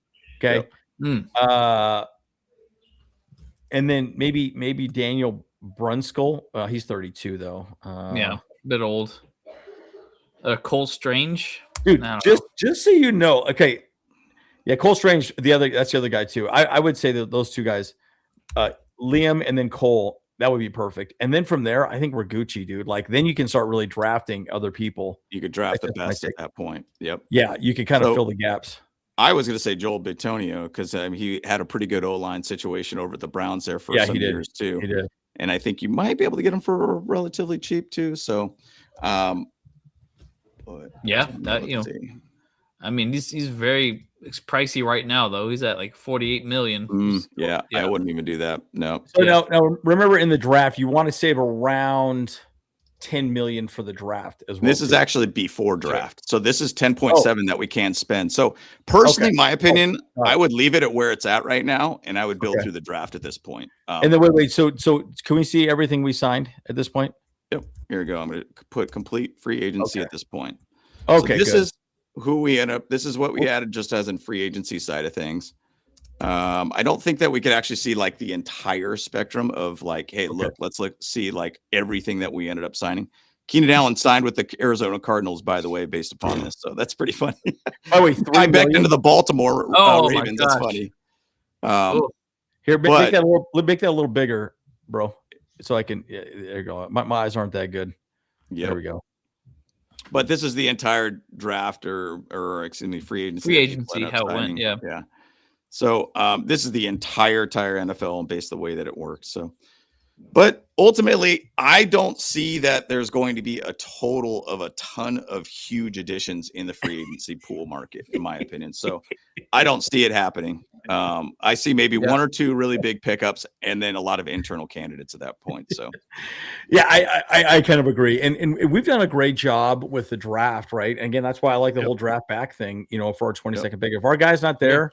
Okay. And then maybe Daniel Brunskill. He's 32 though. A bit old. Cole Strange. Dude, just so you know, okay. Yeah, Cole Strange, that's the other guy too. I would say that those two guys, Liam and then Cole, that would be perfect. And then from there, I think we're Gucci, dude. Like then you can start really drafting other people. You could draft the best at that point. Yep. Yeah, you can kind of fill the gaps. I was going to say Joel Bitonio because he had a pretty good O-line situation over at the Browns there for some years too. He did. And I think you might be able to get him for relatively cheap too. So, I mean, he's very pricey right now though. He's at like 48 million. I wouldn't even do that. No. So now remember in the draft, you want to save around 10 million for the draft as well. This is actually before draft. So this is 10.7 that we can spend. So personally, my opinion, I would leave it at where it's at right now. And I would build through the draft at this point. And then wait. So can we see everything we signed at this point? Yep. Here we go. I'm going to put complete free agency at this point. Okay. So this is who we end up. This is what we added just as in free agency side of things. I don't think that we could actually see like the entire spectrum of like, hey, look, let's see like everything that we ended up signing. Keenan Allen signed with the Arizona Cardinals, by the way, based upon this. So that's pretty funny. Oh, wait, I backed into the Baltimore Ravens. That's funny. Here, make that a little bigger, bro. So I can, there you go. My eyes aren't that good. Yeah. There we go. But this is the entire draft or excuse me, free agency. Free agency, how it went. Yeah. Yeah. So this is the entire NFL based the way that it works. So, but ultimately, I don't see that there's going to be a total of a ton of huge additions in the free agency pool market, in my opinion. So I don't see it happening. I see maybe one or two really big pickups and then a lot of internal candidates at that point. So yeah, I kind of agree. And we've done a great job with the draft, right? And again, that's why I like the whole draft back thing, for our 22nd pick. If our guy's not there,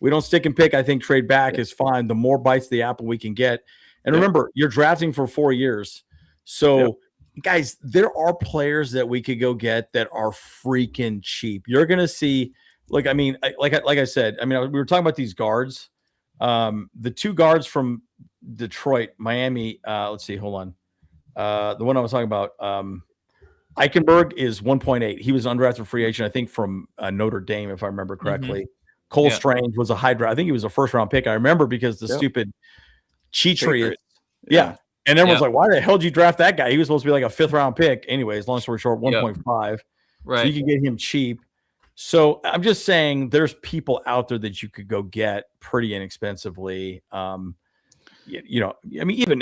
we don't stick and pick. I think trade back is fine. The more bites of the apple we can get. And remember, you're drafting for 4 years. So guys, there are players that we could go get that are freaking cheap. You're going to see, like I said, we were talking about these guards. The two guards from Detroit, Miami. Let's see. Hold on. The one I was talking about, Eichenberg is 1.8. He was undrafted free agent, I think, from Notre Dame, if I remember correctly. Cole Strange was a high draft. I think he was a first-round pick. I remember because the stupid cheat tree. Yeah. And everyone's like, why the hell did you draft that guy? He was supposed to be like a fifth-round pick. Anyways, long story short, 1.5. Right. So you can get him cheap. So I'm just saying there's people out there that you could go get pretty inexpensively. Even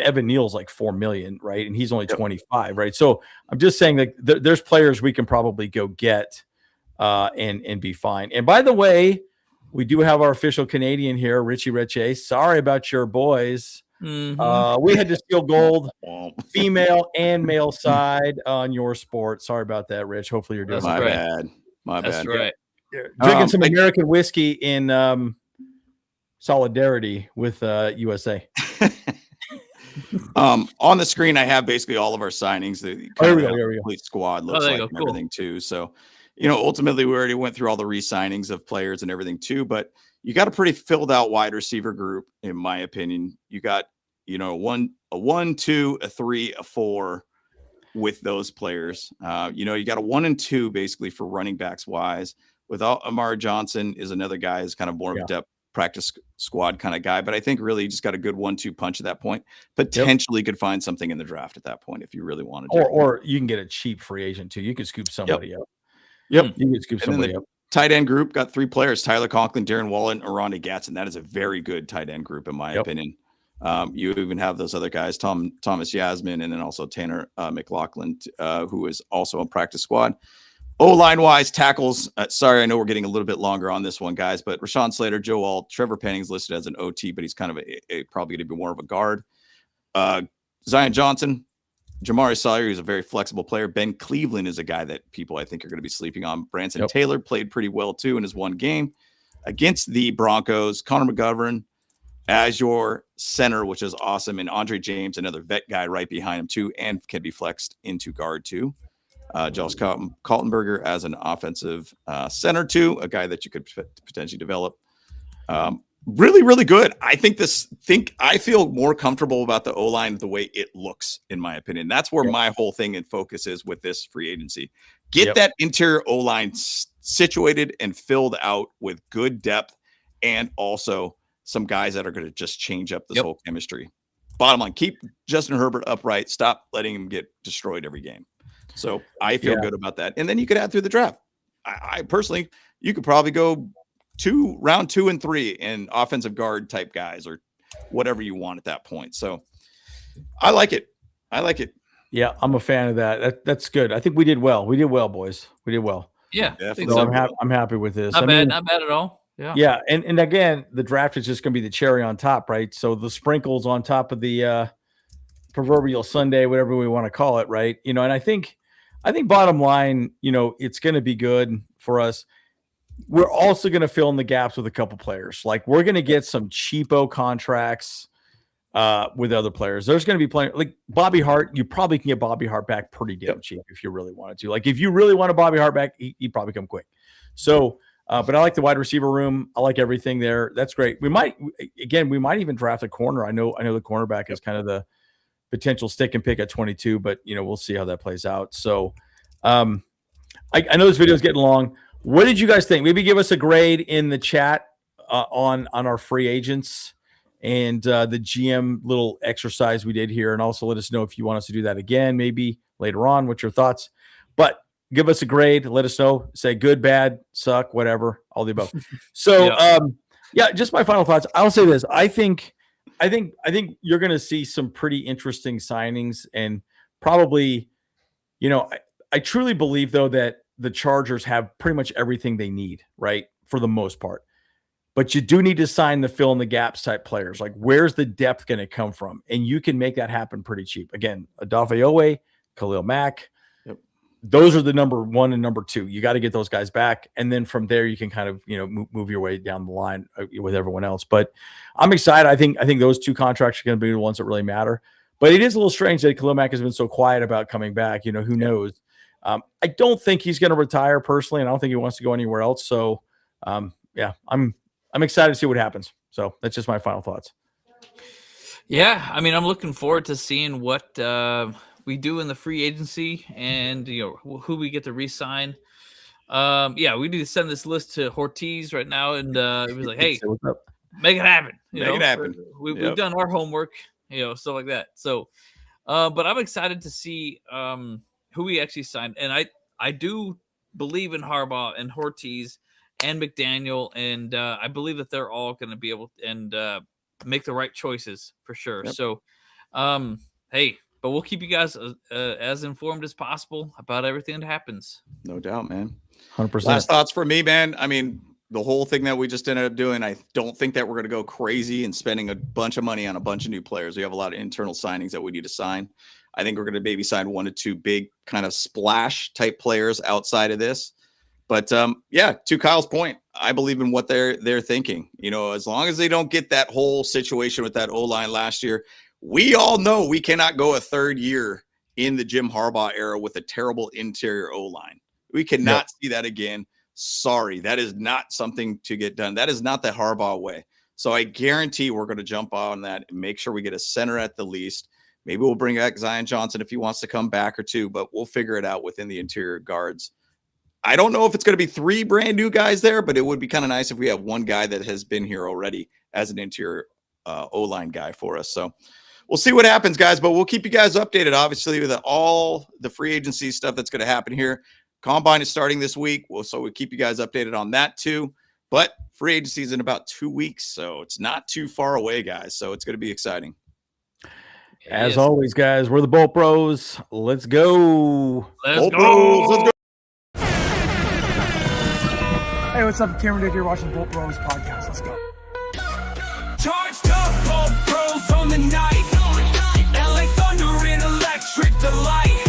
Evan Neal's like $4 million, right? And he's only 25, right? So I'm just saying that there's players we can probably go get and be fine. And by the way, we do have our official Canadian here, Richie Riche. Sorry about your boys. We had to steal gold, female and male side on your sport. Sorry about that, Rich. Hopefully you're doing my bad. My bad. That's right. Drinking some American whiskey in solidarity with USA. On the screen, I have basically all of our signings. The complete squad looks like and everything too. So, ultimately, we already went through all the re-signings of players and everything too. But you got a pretty filled out wide receiver group, in my opinion. You got, a 1, 2, a 3, a 4 with those players. You got a 1 and 2 basically for running backs wise. Without Amari Johnson is another guy is kind of more of a depth practice squad kind of guy, but I think really you just got a good 1-2 punch at that point. Potentially could find something in the draft at that point if you really wanted to. Or you can get a cheap free agent too. You could scoop somebody up. You can scoop somebody up. Tight end group got 3 players: Tyler Conklin, Darren Waller, and Arondé Gatson. That is a very good tight end group in my opinion. You even have those other guys, Thomas Yasmin, and then also Tanner McLaughlin, who is also on practice squad. O-line wise, tackles. Sorry, I know we're getting a little bit longer on this one, guys, but Rashawn Slater, Joe Alt, Trevor Penning's listed as an OT, but he's kind of probably going to be more of a guard. Zion Johnson, Jamari Sawyer, who's a very flexible player. Ben Cleveland is a guy that people I think are going to be sleeping on. Branson Taylor played pretty well too in his one game against the Broncos. Connor McGovern as your center, which is awesome, and Andre James, another vet guy right behind him too, and can be flexed into guard too. Josh Kaltenberger as an offensive center too, a guy that you could potentially develop. Really, really good. I feel more comfortable about the O-line the way it looks, in my opinion. That's where my whole thing and focus is with this free agency. Get that interior O-line situated and filled out with good depth and also some guys that are going to just change up this whole chemistry. Bottom line, keep Justin Herbert upright. Stop letting him get destroyed every game. So I feel good about that. And then you could add through the draft. I personally, you could probably go round 2 and 3 in offensive guard type guys or whatever you want at that point. So I like it. Yeah, I'm a fan of that. That's good. I think we did well. We did well, boys. We did well. Yeah. So I'm happy with this. Not bad at all. Yeah. Yeah. And again, the draft is just going to be the cherry on top, right? So the sprinkles on top of the proverbial Sunday, whatever we want to call it, right? And I think bottom line, it's going to be good for us. We're also going to fill in the gaps with a couple players. Like we're going to get some cheapo contracts with other players. There's going to be players like Bobby Hart. You probably can get Bobby Hart back pretty damn cheap if you really wanted to. Like if you really want a Bobby Hart back, he'd probably come quick. So, but I like the wide receiver room. I like everything there. That's great. We might even draft a corner. I know the cornerback is kind of the potential stick and pick at 22, but we'll see how that plays out. So I know this video is getting long. What did you guys think? Maybe give us a grade in the chat on our free agents and the GM little exercise we did here. And also let us know if you want us to do that again, maybe later on. What's your thoughts? But give us a grade. Let us know. Say good, bad, suck, whatever, all the above. So just my final thoughts. I'll say this. I think you're going to see some pretty interesting signings and probably, I truly believe though that the Chargers have pretty much everything they need, right? For the most part. But you do need to sign the fill in the gaps type players. Like, where's the depth going to come from? And you can make that happen pretty cheap. Again, Odafe, Khalil Mack. Yep. Those are the number 1 and number 2. You got to get those guys back. And then from there, you can kind of, move your way down the line with everyone else. But I'm excited. I think those 2 contracts are going to be the ones that really matter. But it is a little strange that Khalil Mack has been so quiet about coming back. Who knows? I don't think he's going to retire personally, and I don't think he wants to go anywhere else. So, yeah, I'm excited to see what happens. So that's just my final thoughts. Yeah, I mean, I'm looking forward to seeing what we do in the free agency and who we get to re-sign. Yeah, we need to send this list to Hortiz right now, and it was like, hey, what's up? make it happen. Make it happen. We've done our homework, stuff like that. So, but I'm excited to see who we actually signed, and I do believe in Harbaugh and Hortiz and McDaniel, and I believe that they're all going to be able and make the right choices for sure. Yep. So, hey, but we'll keep you guys as informed as possible about everything that happens. No doubt, man. 100%. Last thoughts for me, man. I mean, the whole thing that we just ended up doing, I don't think that we're going to go crazy and spending a bunch of money on a bunch of new players. We have a lot of internal signings that we need to sign. I think we're going to maybe sign 1 to 2 big kind of splash type players outside of this. But yeah, to Kyle's point, I believe in what they're thinking. As long as they don't get that whole situation with that O-line last year, we all know we cannot go a third year in the Jim Harbaugh era with a terrible interior O-line. We cannot see that again. Sorry, that is not something to get done. That is not the Harbaugh way. So I guarantee we're going to jump on that and make sure we get a center at the least. Maybe we'll bring back Zion Johnson if he wants to come back or 2, but we'll figure it out within the interior guards. I don't know if it's going to be 3 brand new guys there, but it would be kind of nice if we have 1 guy that has been here already as an interior O-line guy for us. So we'll see what happens, guys, but we'll keep you guys updated, obviously, with all the free agency stuff that's going to happen here. Combine is starting this week, so we'll keep you guys updated on that too. But free agency is in about 2 weeks, so it's not too far away, guys. So it's going to be exciting. As always, guys, we're the Bolt Bros. Let's go. Let's go. Bros, let's go. Hey, what's up? Cameron Dick here watching Bolt Bros podcast. Let's go. Charged up, Bolt Bros on the night. LA Thunder and electric delight.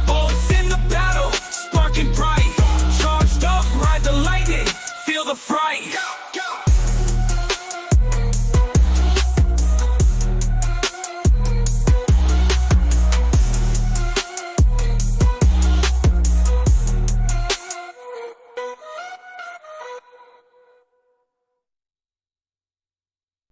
Bolts in the battle, sparking bright. Charged up, ride the lightning, feel the fright.